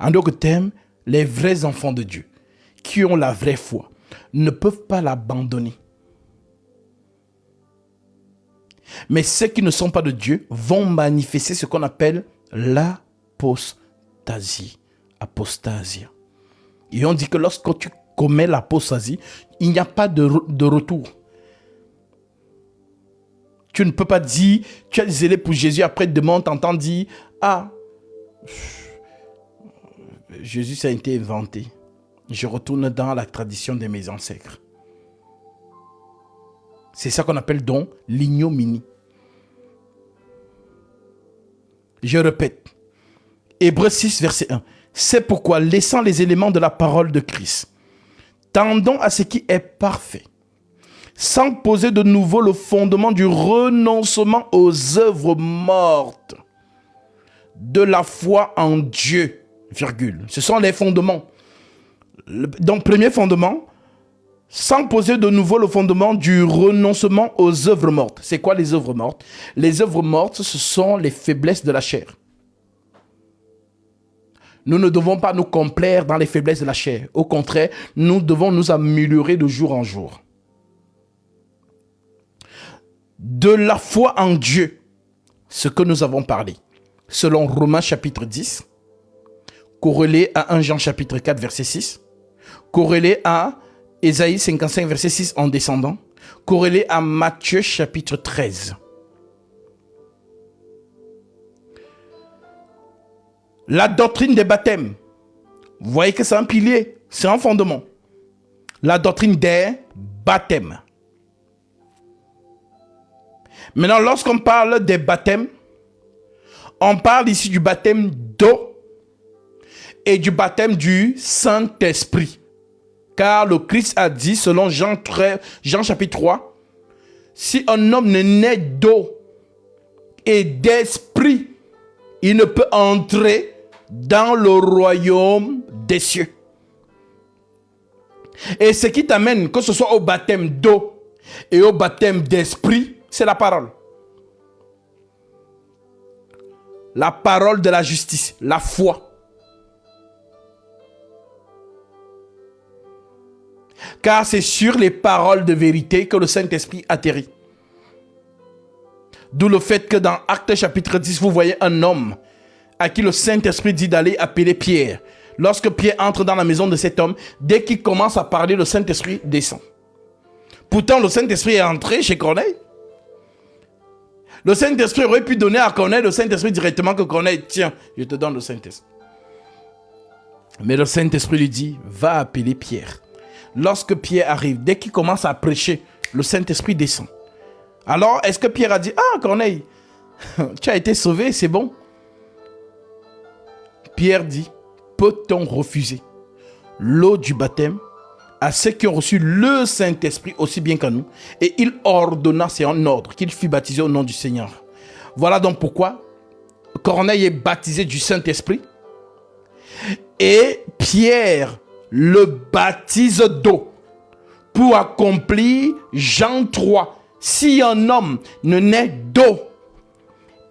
En d'autres termes, les vrais enfants de Dieu, qui ont la vraie foi, ne peuvent pas l'abandonner. Mais ceux qui ne sont pas de Dieu vont manifester ce qu'on appelle l'apostasie. Apostasia. Et on dit que lorsque tu commets l'apostasie, il n'y a pas de retour. Tu ne peux pas dire, tu es zélé pour Jésus, après demain, t'entends dire, ah, Jésus, ça a été inventé. Je retourne dans la tradition de mes ancêtres. C'est ça qu'on appelle donc l'ignominie. Je répète. Hébreux 6, verset 1. C'est pourquoi, laissant les éléments de la parole de Christ, tendons à ce qui est parfait, sans poser de nouveau le fondement du renoncement aux œuvres mortes, de la foi en Dieu, virgule. Ce sont les fondements. Donc, premier fondement, sans poser de nouveau le fondement du renoncement aux œuvres mortes. C'est quoi les œuvres mortes? Les œuvres mortes, ce sont les faiblesses de la chair. Nous ne devons pas nous complaire dans les faiblesses de la chair. Au contraire, nous devons nous améliorer de jour en jour. De la foi en Dieu, ce que nous avons parlé, selon Romains chapitre 10, corrélé à 1 Jean chapitre 4 verset 6, corrélé à Ésaïe 55 verset 6 en descendant, corrélé à Matthieu chapitre 13. La doctrine des baptêmes, vous voyez que c'est un pilier, c'est un fondement. La doctrine des baptêmes. Maintenant, lorsqu'on parle des baptêmes, on parle ici du baptême d'eau et du baptême du Saint-Esprit. Car le Christ a dit, selon Jean chapitre 3, si un homme ne naît d'eau et d'esprit, il ne peut entrer dans le royaume des cieux. Et ce qui t'amène, que ce soit au baptême d'eau et au baptême d'esprit, c'est la parole. La parole de la justice, la foi. Car c'est sur les paroles de vérité que le Saint-Esprit atterrit. D'où le fait que dans Actes chapitre 10, vous voyez un homme à qui le Saint-Esprit dit d'aller appeler Pierre. Lorsque Pierre entre dans la maison de cet homme, dès qu'il commence à parler, le Saint-Esprit descend. Pourtant, le Saint-Esprit est entré chez Corneille. Le Saint-Esprit aurait pu donner à Corneille le Saint-Esprit directement, que Corneille, tiens, je te donne le Saint-Esprit. Mais le Saint-Esprit lui dit, va appeler Pierre. Lorsque Pierre arrive, dès qu'il commence à prêcher, le Saint-Esprit descend. Alors, est-ce que Pierre a dit, ah Corneille, tu as été sauvé, c'est bon? Pierre dit, peut-on refuser l'eau du baptême à ceux qui ont reçu le Saint-Esprit aussi bien qu'à nous? Et il ordonna, c'est en ordre, qu'il fût baptisé au nom du Seigneur. Voilà donc pourquoi Corneille est baptisé du Saint-Esprit et Pierre le baptise d'eau pour accomplir Jean 3. Si un homme ne naît d'eau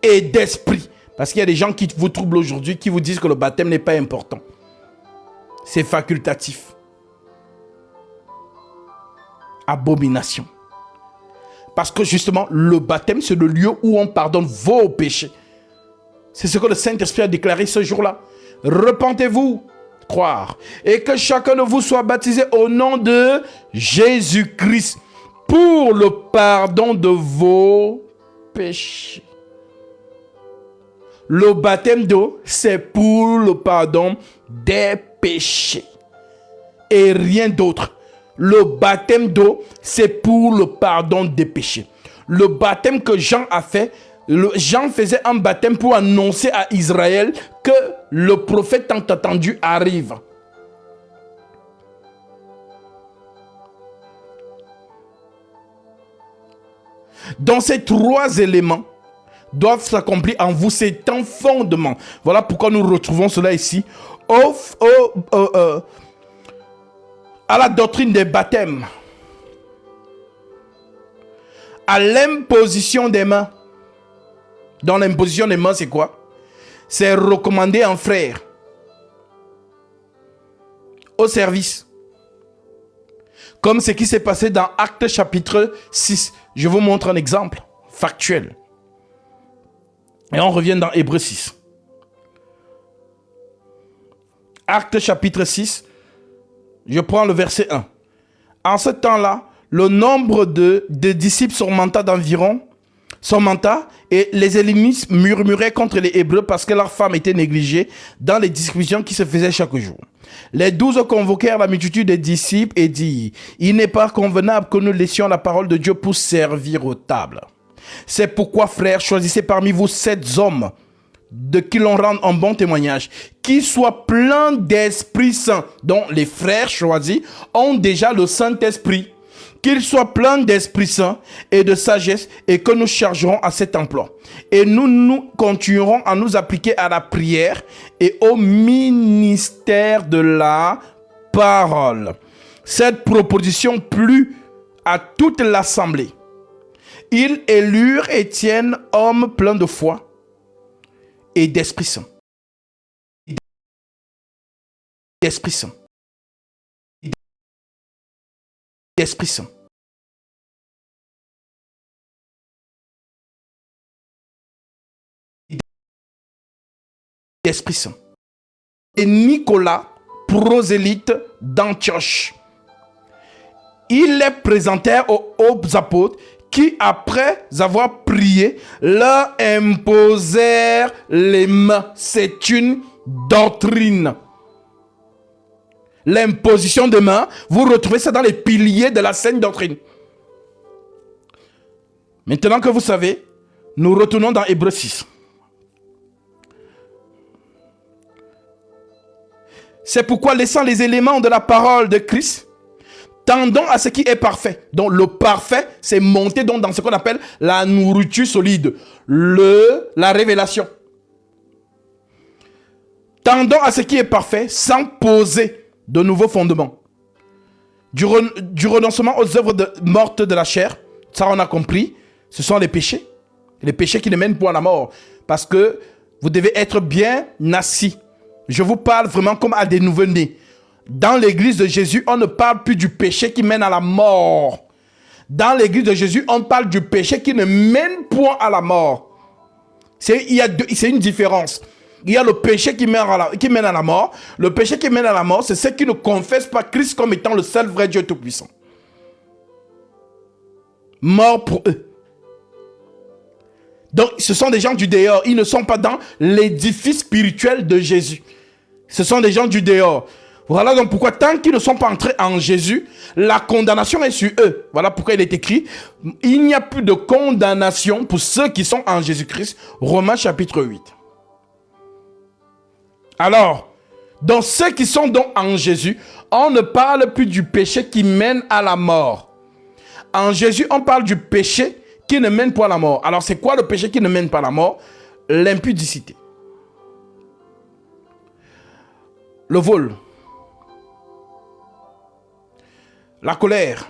et d'esprit, parce qu'il y a des gens qui vous troublent aujourd'hui, qui vous disent que le baptême n'est pas important. C'est facultatif. Abomination. Parce que justement, le baptême, c'est le lieu où on pardonne vos péchés. C'est ce que le Saint-Esprit a déclaré ce jour-là. Repentez-vous, croire, et que chacun de vous soit baptisé au nom de Jésus-Christ pour le pardon de vos péchés. Le baptême d'eau, c'est pour le pardon des péchés et rien d'autre. Le baptême d'eau, c'est pour le pardon des péchés. Le baptême que Jean a fait, Jean faisait un baptême pour annoncer à Israël que le prophète tant attendu arrive. Donc ces trois éléments doivent s'accomplir en vous. C'est un fondement. Voilà pourquoi nous retrouvons cela ici. À la doctrine des baptêmes. À l'imposition des mains. Dans l'imposition des mains, c'est quoi? C'est recommander un frère au service. Comme ce qui s'est passé dans Actes chapitre 6. Je vous montre un exemple factuel. Et on revient dans Hébreux 6. Actes chapitre 6. Je prends le verset 1. En ce temps-là, le nombre de disciples surmonta d'environ, et les Hellénistes murmuraient contre les Hébreux parce que leurs femmes étaient négligées dans les discussions qui se faisaient chaque jour. Les 12 convoquèrent la multitude des disciples et dirent: il n'est pas convenable que nous laissions la parole de Dieu pour servir aux tables. C'est pourquoi, frères, choisissez parmi vous 7 hommes de qui l'on rende un bon témoignage, qui soient pleins d'Esprit Saint, dont les frères choisis ont déjà le Saint-Esprit, qu'ils soient pleins d'Esprit Saint et de sagesse, et que nous chargerons à cet emploi. Et nous continuerons à nous appliquer à la prière et au ministère de la parole. Cette proposition plut à toute l'assemblée. Ils élurent Étienne, homme plein de foi et d'Esprit Saint. D'Esprit Saint. D'Esprit Saint. D'Esprit Saint. Et Nicolas, prosélyte d'Antioche. Ils les présentèrent aux apôtres qui, après avoir prié, leur imposèrent les mains. C'est une doctrine. L'imposition des mains, vous retrouvez ça dans les piliers de la sainte doctrine. Maintenant que vous savez, nous retournons dans Hébreux 6. C'est pourquoi, laissant les éléments de la parole de Christ, tendons à ce qui est parfait. Donc le parfait, c'est monter donc dans ce qu'on appelle la nourriture solide, la révélation. Tendons à ce qui est parfait sans poser de nouveaux fondements. Du renoncement aux œuvres mortes de la chair, ça on a compris, ce sont les péchés qui ne mènent pas à la mort. Parce que vous devez être bien assis. Je vous parle vraiment comme à des nouveau-nés. Dans l'église de Jésus, on ne parle plus du péché qui mène à la mort. Dans l'église de Jésus, on parle du péché qui ne mène point à la mort. C'est une différence. Il y a le péché qui mène à la mort. Le péché qui mène à la mort, c'est ceux qui ne confessent pas Christ comme étant le seul vrai Dieu Tout-Puissant. Mort pour eux. Donc, ce sont des gens du dehors. Ils ne sont pas dans l'édifice spirituel de Jésus. Ce sont des gens du dehors. Voilà donc pourquoi, tant qu'ils ne sont pas entrés en Jésus, la condamnation est sur eux. Voilà pourquoi il est écrit: il n'y a plus de condamnation pour ceux qui sont en Jésus-Christ. Romains chapitre 8. Alors, dans ceux qui sont donc en Jésus, on ne parle plus du péché qui mène à la mort. En Jésus, on parle du péché qui ne mène pas à la mort. Alors, c'est quoi le péché qui ne mène pas à la mort? L'impudicité. Le vol. La colère.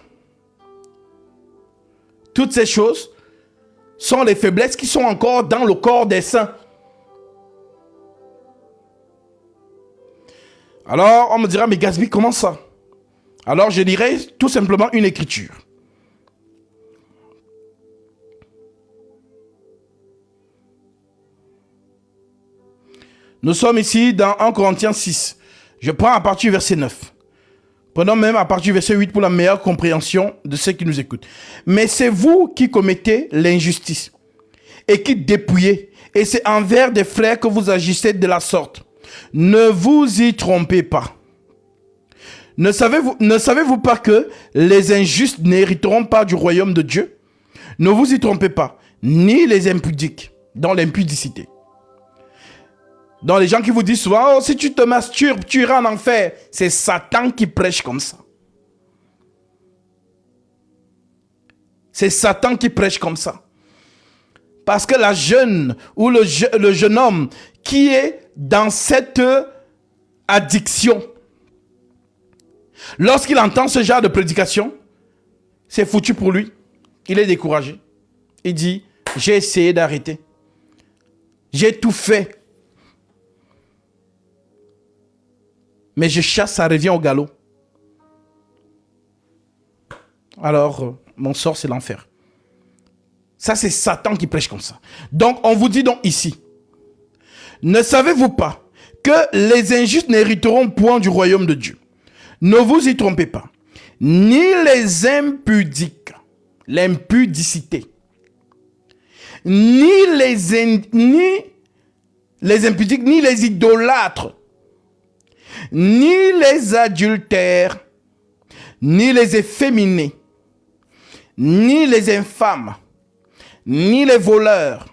toutes ces choses sont les faiblesses qui sont encore dans le corps des saints. Alors, on me dira, mais Gatsby, comment ça? Alors, je dirais tout simplement une écriture. Nous sommes ici dans 1 Corinthiens 6. Je prends à partir du verset 9. Prenons même à partir du verset 8 pour la meilleure compréhension de ceux qui nous écoutent. Mais c'est vous qui commettez l'injustice et qui dépouillez. Et c'est envers des frères que vous agissez de la sorte. Ne vous y trompez pas. Ne savez-vous pas que les injustes n'hériteront pas du royaume de Dieu? Ne vous y trompez pas. Ni les impudiques, dans l'impudicité. Donc les gens qui vous disent souvent, oh, si tu te masturbes, tu iras en enfer. C'est Satan qui prêche comme ça. C'est Satan qui prêche comme ça. Parce que la jeune ou le jeune homme qui est dans cette addiction, lorsqu'il entend ce genre de prédication, c'est foutu pour lui. Il est découragé. Il dit, j'ai essayé d'arrêter. J'ai tout fait. Mais je chasse, ça revient au galop. Alors, mon sort, c'est l'enfer. Ça, c'est Satan qui prêche comme ça. Donc, on vous dit donc ici, ne savez-vous pas que les injustes n'hériteront point du royaume de Dieu? Ne vous y trompez pas. Ni les impudiques, l'impudicité, ni les impudiques, ni les idolâtres, ni les adultères, ni les efféminés, ni les infâmes, ni les voleurs,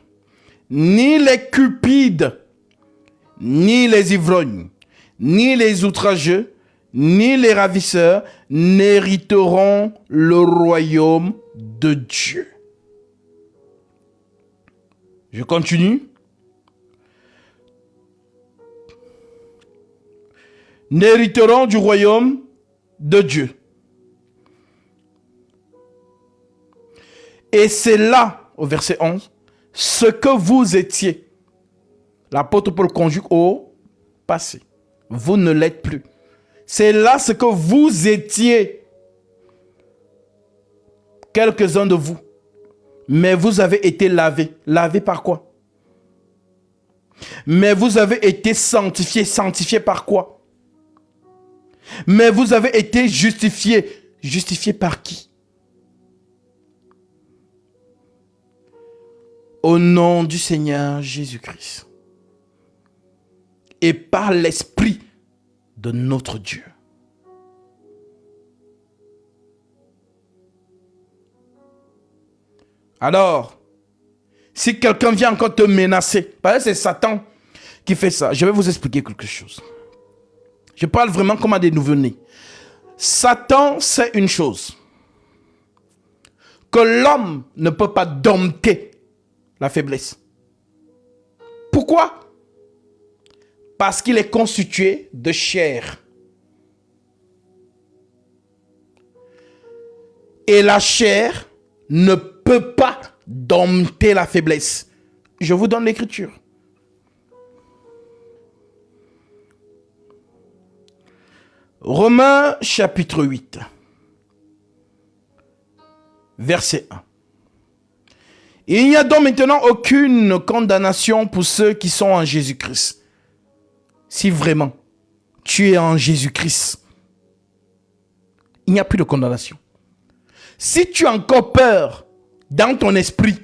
ni les cupides, ni les ivrognes, ni les outrageux, ni les ravisseurs n'hériteront le royaume de Dieu. Je continue. N'hériteront du royaume de Dieu. Et c'est là, au verset 11, ce que vous étiez. L'apôtre Paul conjugue au passé. Vous ne l'êtes plus. C'est là ce que vous étiez. Quelques-uns de vous. Mais vous avez été lavés. Lavés par quoi? Mais vous avez été sanctifiés. Sanctifiés par quoi? Mais vous avez été justifiés. Justifiés par qui? Au nom du Seigneur Jésus-Christ. Et par l'Esprit de notre Dieu. Alors, si quelqu'un vient encore te menacer, parce que c'est Satan qui fait ça, je vais vous expliquer quelque chose. Je parle vraiment comme à des nouveau-nés. Satan sait une chose. Que l'homme ne peut pas dompter la faiblesse. Pourquoi? Parce qu'il est constitué de chair. Et la chair ne peut pas dompter la faiblesse. Je vous donne l'écriture. Romains chapitre 8, verset 1. Il n'y a donc maintenant aucune condamnation pour ceux qui sont en Jésus-Christ. Si vraiment tu es en Jésus-Christ, il n'y a plus de condamnation. Si tu as encore peur dans ton esprit,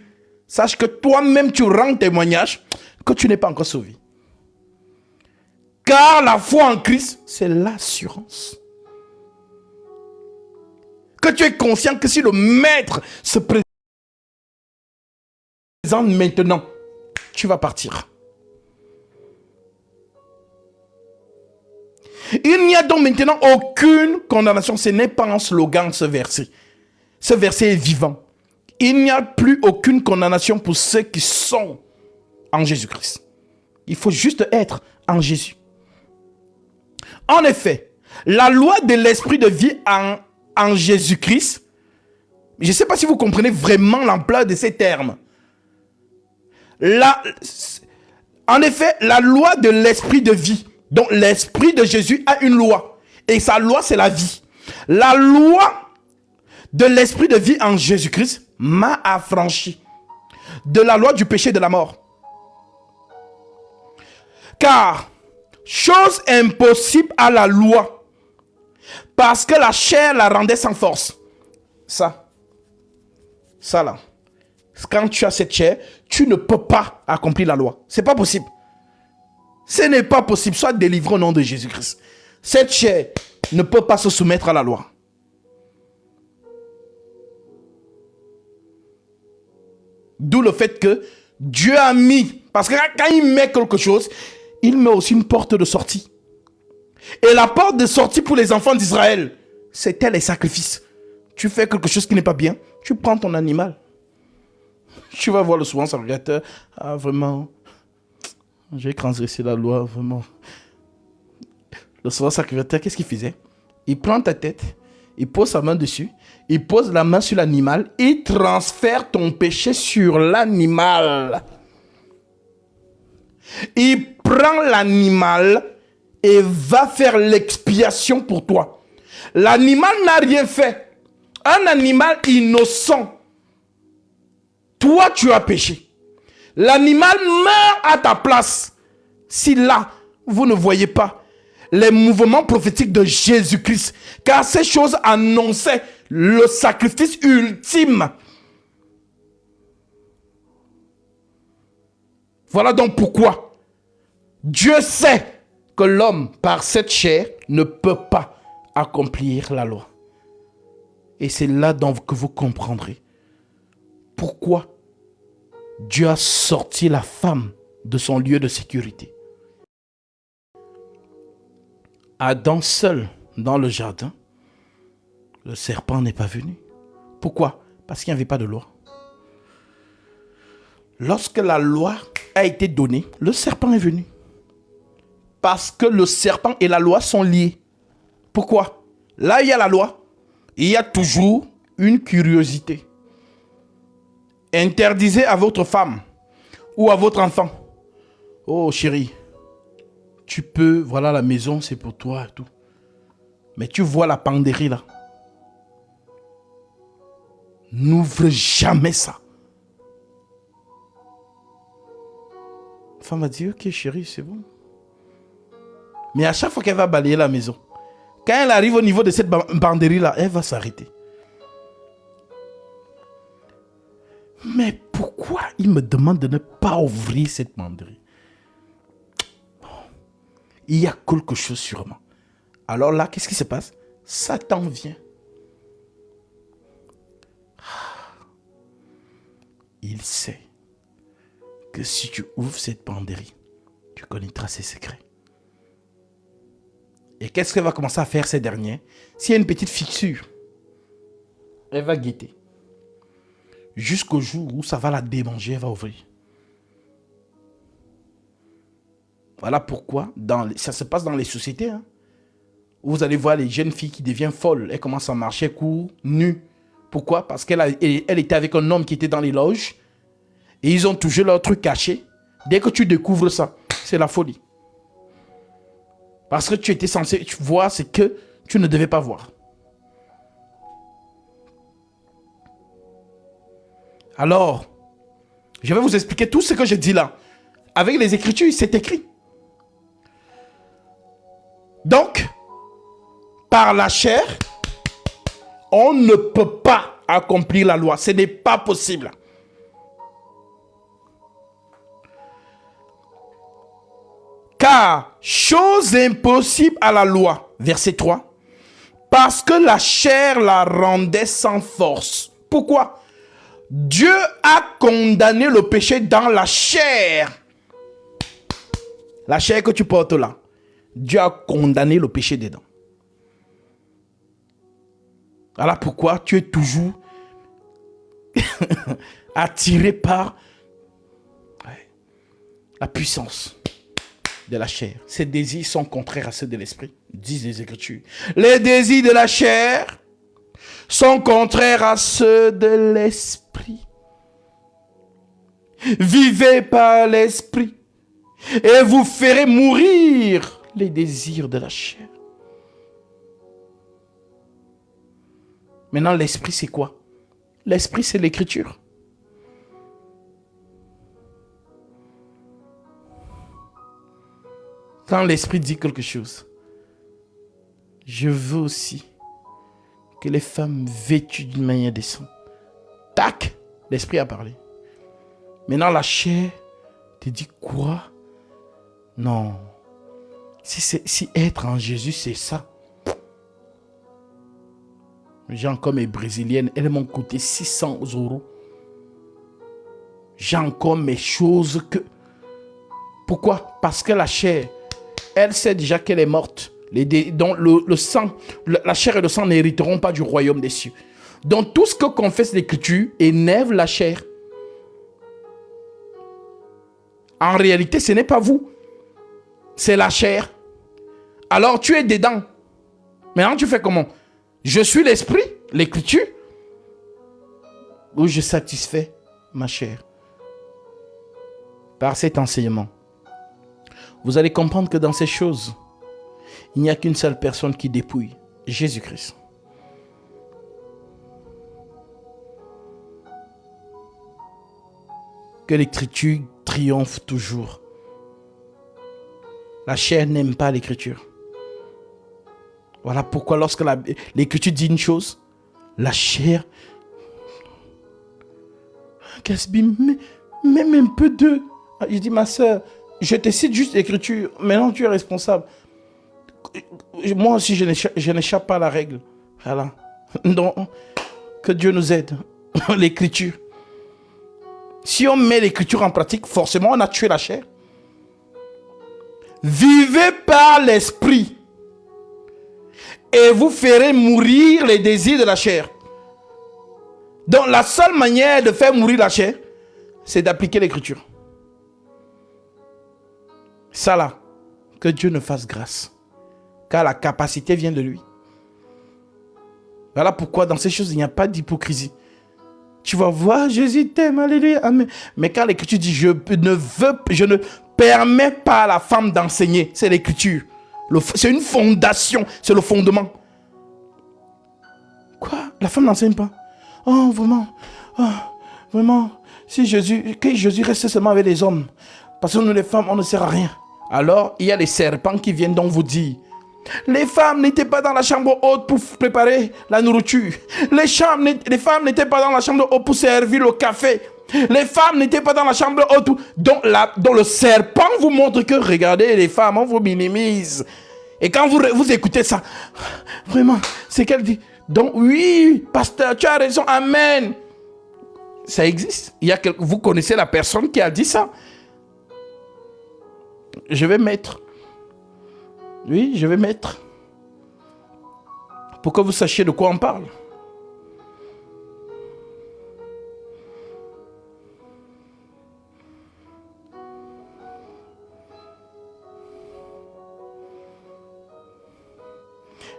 sache que toi-même tu rends témoignage que tu n'es pas encore sauvé. Car la foi en Christ, c'est l'assurance. Que tu es conscient que si le Maître se présente maintenant, tu vas partir. Il n'y a donc maintenant aucune condamnation. Ce n'est pas un slogan, ce verset. Ce verset est vivant. Il n'y a plus aucune condamnation pour ceux qui sont en Jésus-Christ. Il faut juste être en Jésus. En effet, la loi de l'esprit de vie en Jésus-Christ Je ne sais pas si vous comprenez vraiment l'ampleur de ces termes. En effet, la loi de l'esprit de vie. Donc l'esprit de Jésus a une loi. Et sa loi, c'est la vie. La loi de l'esprit de vie en Jésus-Christ m'a affranchi de la loi du péché et de la mort. Car, chose impossible à la loi, parce que la chair la rendait sans force. Ça là. Quand tu as cette chair, tu ne peux pas accomplir la loi. C'est pas possible. Ce n'est pas possible. Sois délivré au nom de Jésus-Christ. Cette chair ne peut pas se soumettre à la loi. D'où le fait que Dieu a mis, parce que quand il met quelque chose, il met aussi une porte de sortie. Et la porte de sortie pour les enfants d'Israël, c'était les sacrifices. Tu fais quelque chose qui n'est pas bien, tu prends ton animal. Tu vas voir le souvent sacrificateur. Ah, vraiment, j'ai transgressé la loi, vraiment. Le souvent sacrificateur, qu'est-ce qu'il faisait? Il prend ta tête, il pose sa main dessus, il pose la main sur l'animal, il transfère ton péché sur l'animal. Il prend l'animal et va faire l'expiation pour toi. L'animal n'a rien fait. Un animal innocent. Toi, tu as péché. L'animal meurt à ta place. Si là, vous ne voyez pas les mouvements prophétiques de Jésus-Christ, car ces choses annonçaient le sacrifice ultime. Voilà donc pourquoi Dieu sait que l'homme, par cette chair, ne peut pas accomplir la loi. Et c'est là donc que vous comprendrez pourquoi Dieu a sorti la femme de son lieu de sécurité. Adam seul dans le jardin, le serpent n'est pas venu. Pourquoi? Parce qu'il n'y avait pas de loi. Lorsque la loi a été donnée, le serpent est venu. Parce que le serpent et la loi sont liés. Pourquoi? Là, il y a la loi. Il y a toujours une curiosité. Interdisez à votre femme ou à votre enfant. Oh chérie, tu peux, voilà la maison, c'est pour toi et tout. Mais tu vois la penderie là. N'ouvre jamais ça. La femme va dire, ok chérie, c'est bon. Mais à chaque fois qu'elle va balayer la maison, quand elle arrive au niveau de cette banderie là, elle va s'arrêter. Mais pourquoi il me demande de ne pas ouvrir cette banderie? Il y a quelque chose sûrement. Alors là, qu'est-ce qui se passe? Satan vient. Il sait que si tu ouvres cette banderie, tu connaîtras ses secrets. Et qu'est-ce qu'elle va commencer à faire ces derniers? S'il y a une petite fissure, elle va guetter. Jusqu'au jour où ça va la démanger, elle va ouvrir. Voilà pourquoi ça se passe dans les sociétés. Hein, où vous allez voir les jeunes filles qui deviennent folles. Elles commencent à marcher court, nues. Pourquoi? Parce qu'elle était avec un homme qui était dans les loges. Et ils ont toujours leur truc caché. Dès que tu découvres ça, c'est la folie. Parce que tu étais censé voir ce que tu ne devais pas voir. Alors, je vais vous expliquer tout ce que je dis là. Avec les Écritures, c'est écrit. Donc, par la chair, on ne peut pas accomplir la loi. Ce n'est pas possible. Car, chose impossible à la loi, verset 3, parce que la chair la rendait sans force. Pourquoi? Dieu a condamné le péché dans la chair. La chair que tu portes là. Dieu a condamné le péché dedans. Voilà pourquoi tu es toujours attiré par la puissance de la chair. Ces désirs sont contraires à ceux de l'esprit, disent les Écritures. Les désirs de la chair sont contraires à ceux de l'esprit. Vivez par l'esprit et vous ferez mourir les désirs de la chair. Maintenant, l'esprit, c'est quoi? L'esprit, c'est l'écriture. Quand l'esprit dit quelque chose, je veux aussi que les femmes vêtues d'une manière décente. Tac, l'esprit a parlé. Maintenant, la chair te dit quoi? Non. Si être en Jésus, c'est ça. Les gens comme les brésiliennes, elles m'ont coûté 600 €. J'ai encore mes choses que... Pourquoi? Parce que la chair, elle sait déjà qu'elle est morte. Donc le sang, la chair et le sang n'hériteront pas du royaume des cieux. Donc tout ce que confesse l'Écriture énerve la chair. En réalité, ce n'est pas vous. C'est la chair. Alors tu es dedans. Maintenant tu fais comment? Je suis l'esprit, l'Écriture, où je satisfais ma chair. Par cet enseignement, vous allez comprendre que dans ces choses, il n'y a qu'une seule personne qui dépouille, Jésus-Christ. Que l'Écriture triomphe toujours. La chair n'aime pas l'Écriture. Voilà pourquoi lorsque l'Écriture dit une chose, la chair... Gatsby, même un peu de... Je dis, ma soeur, je te cite juste l'Écriture. Maintenant, tu es responsable. Moi aussi, je n'échappe pas à la règle. Voilà. Donc, que Dieu nous aide. L'Écriture. Si on met l'Écriture en pratique, forcément, on a tué la chair. Vivez par l'Esprit. Et vous ferez mourir les désirs de la chair. Donc, la seule manière de faire mourir la chair, c'est d'appliquer l'Écriture. Ça là, que Dieu nous fasse grâce. Car la capacité vient de lui. Voilà pourquoi dans ces choses, il n'y a pas d'hypocrisie. Tu vas voir, Jésus t'aime, alléluia, amen. Mais quand l'Écriture dit, je ne permets pas à la femme d'enseigner, c'est l'Écriture. C'est une fondation, c'est le fondement. Quoi? La femme n'enseigne pas? Oh, vraiment? Oh, vraiment? Si Jésus reste seulement avec les hommes, parce que nous les femmes, on ne sert à rien. Alors, il y a les serpents qui viennent donc vous dire, les femmes n'étaient pas dans la chambre haute pour préparer la nourriture. Les femmes n'étaient pas dans la chambre haute pour servir le café. Les femmes n'étaient pas dans la chambre haute. Donc le serpent vous montre que, regardez, les femmes, on vous minimise. Et quand vous écoutez ça, vraiment, c'est qu'elle dit, donc oui, pasteur, tu as raison, amen. Ça existe. Vous connaissez la personne qui a dit ça. Je vais mettre. Oui, je vais mettre. Pour que vous sachiez de quoi on parle.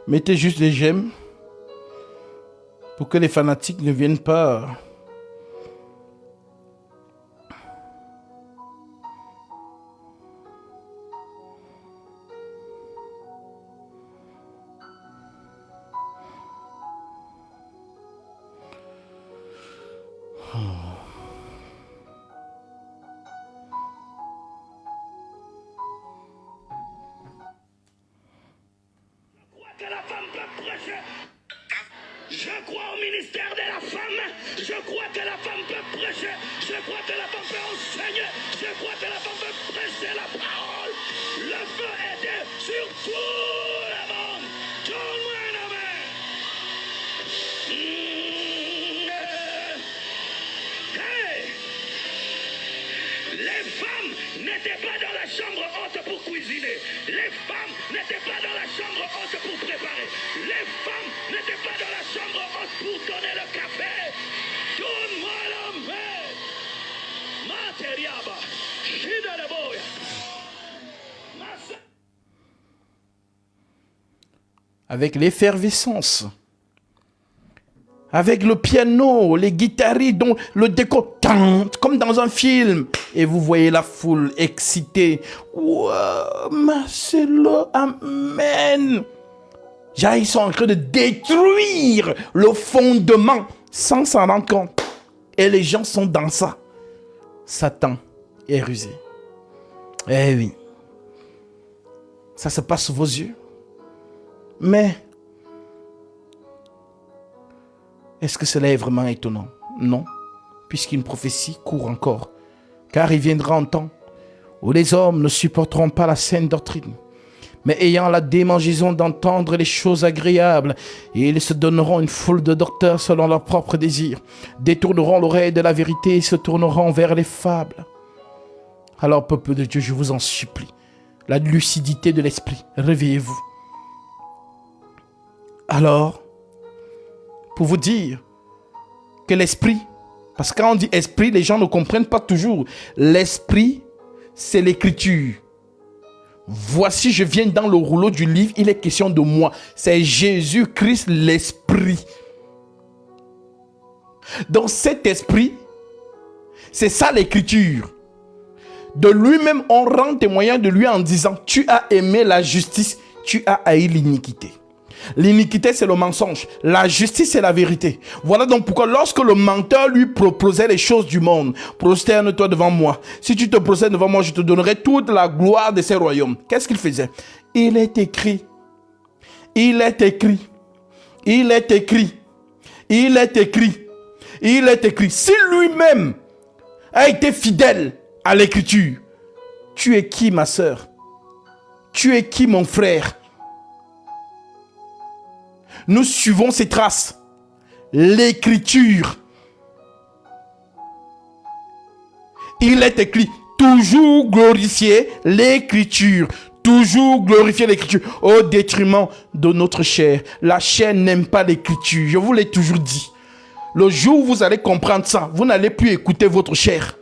Mettez juste des j'aime pour que les fanatiques ne viennent pas. Je crois au ministère de la femme. Je crois que la femme peut prêcher. Je crois que la femme peut enseigner. Je crois que la femme peut prêcher la parole. Le feu est sur tout le monde. Donne-moi un amen. Hey! Les femmes n'étaient pas dans la chambre haute pour cuisiner. Les femmes n'étaient pas dans la chambre haute pour préparer. Les femmes n'étaient pas dans la chambre haute pour donner le café. Donne-moi la main. Materiaba. Chida de boya. Avec l'effervescence avec le piano, les guitaristes, dont le décor, comme dans un film. Et vous voyez la foule excitée. Wow, Marcelo, amen. Genre, ils sont en train de détruire le fondement sans s'en rendre compte. Et les gens sont dans ça. Satan est rusé. Eh oui. Ça se passe sous vos yeux. Mais est-ce que cela est vraiment étonnant? Non, puisqu'une prophétie court encore. Car il viendra un temps où les hommes ne supporteront pas la saine doctrine, mais ayant la démangeaison d'entendre les choses agréables, et ils se donneront une foule de docteurs selon leurs propres désirs, détourneront l'oreille de la vérité et se tourneront vers les fables. Alors, peuple de Dieu, je vous en supplie, la lucidité de l'esprit, réveillez-vous. Alors, pour vous dire que l'esprit, parce que quand on dit esprit, les gens ne comprennent pas toujours. L'esprit, c'est l'écriture. Voici, je viens dans le rouleau du livre, il est question de moi. C'est Jésus-Christ, l'esprit. Donc cet esprit, c'est ça l'écriture. De lui-même, on rend témoignage de lui en disant, tu as aimé la justice, tu as haï l'iniquité. L'iniquité, c'est le mensonge. La justice, c'est la vérité. Voilà donc pourquoi lorsque le menteur lui proposait les choses du monde, prosterne-toi devant moi. Si tu te prosternes devant moi, je te donnerai toute la gloire de ces royaumes. Qu'est-ce qu'il faisait? Il est écrit. Il est écrit. Il est écrit. Il est écrit. Il est écrit. Si lui-même a été fidèle à l'écriture, tu es qui, ma sœur? Tu es qui, mon frère? Nous suivons ces traces. L'écriture. Il est écrit, toujours glorifier l'écriture. Toujours glorifier l'écriture au détriment de notre chair. La chair n'aime pas l'écriture. Je vous l'ai toujours dit. Le jour où vous allez comprendre ça, vous n'allez plus écouter votre chair.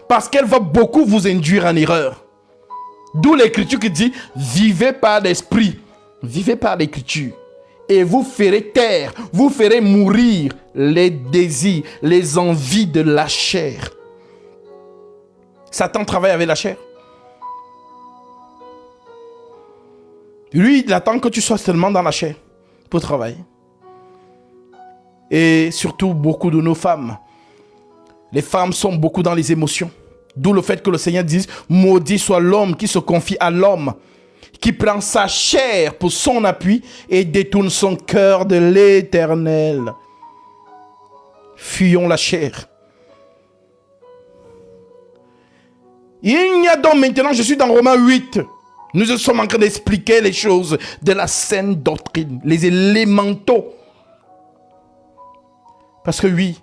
Parce qu'elle va beaucoup vous induire en erreur. D'où l'écriture qui dit, vivez par l'esprit. Vivez par l'écriture. Et vous ferez taire, vous ferez mourir les désirs, les envies de la chair. Satan travaille avec la chair. Lui, il attend que tu sois seulement dans la chair pour travailler. Et surtout, beaucoup de nos femmes. Les femmes sont beaucoup dans les émotions. D'où le fait que le Seigneur dise, maudit soit l'homme qui se confie à l'homme, qui prend sa chair pour son appui et détourne son cœur de l'Éternel. Fuyons la chair. Il y a donc maintenant, je suis dans Romains 8. Nous sommes en train d'expliquer les choses de la saine doctrine, les élémentaux. Parce que oui,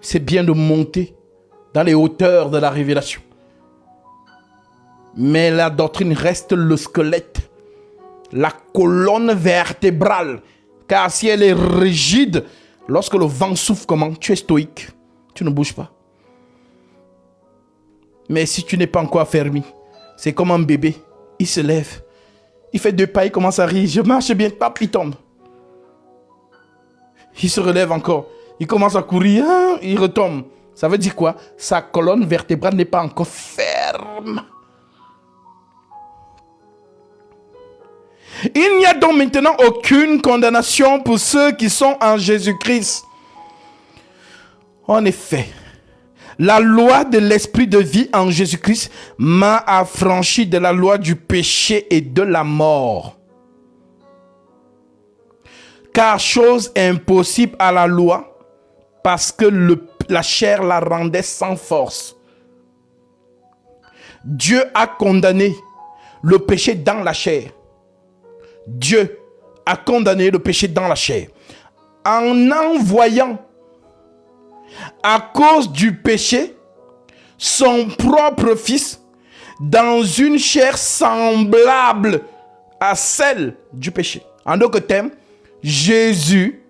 c'est bien de monter dans les hauteurs de la révélation. Mais la doctrine reste le squelette, la colonne vertébrale. Car si elle est rigide, lorsque le vent souffle, comment? Tu es stoïque, tu ne bouges pas. Mais si tu n'es pas encore affermi, c'est comme un bébé. Il se lève, il fait 2 pas, il commence à rire. Je marche bien, pap, il tombe. Il se relève encore, il commence à courir, il retombe. Ça veut dire quoi? Sa colonne vertébrale n'est pas encore ferme. Il n'y a donc maintenant aucune condamnation pour ceux qui sont en Jésus-Christ. En effet, la loi de l'esprit de vie en Jésus-Christ m'a affranchi de la loi du péché et de la mort. Car chose impossible à la loi, parce que la chair la rendait sans force. Dieu a condamné le péché dans la chair. Dieu a condamné le péché dans la chair en envoyant à cause du péché son propre fils dans une chair semblable à celle du péché. En d'autres termes, Jésus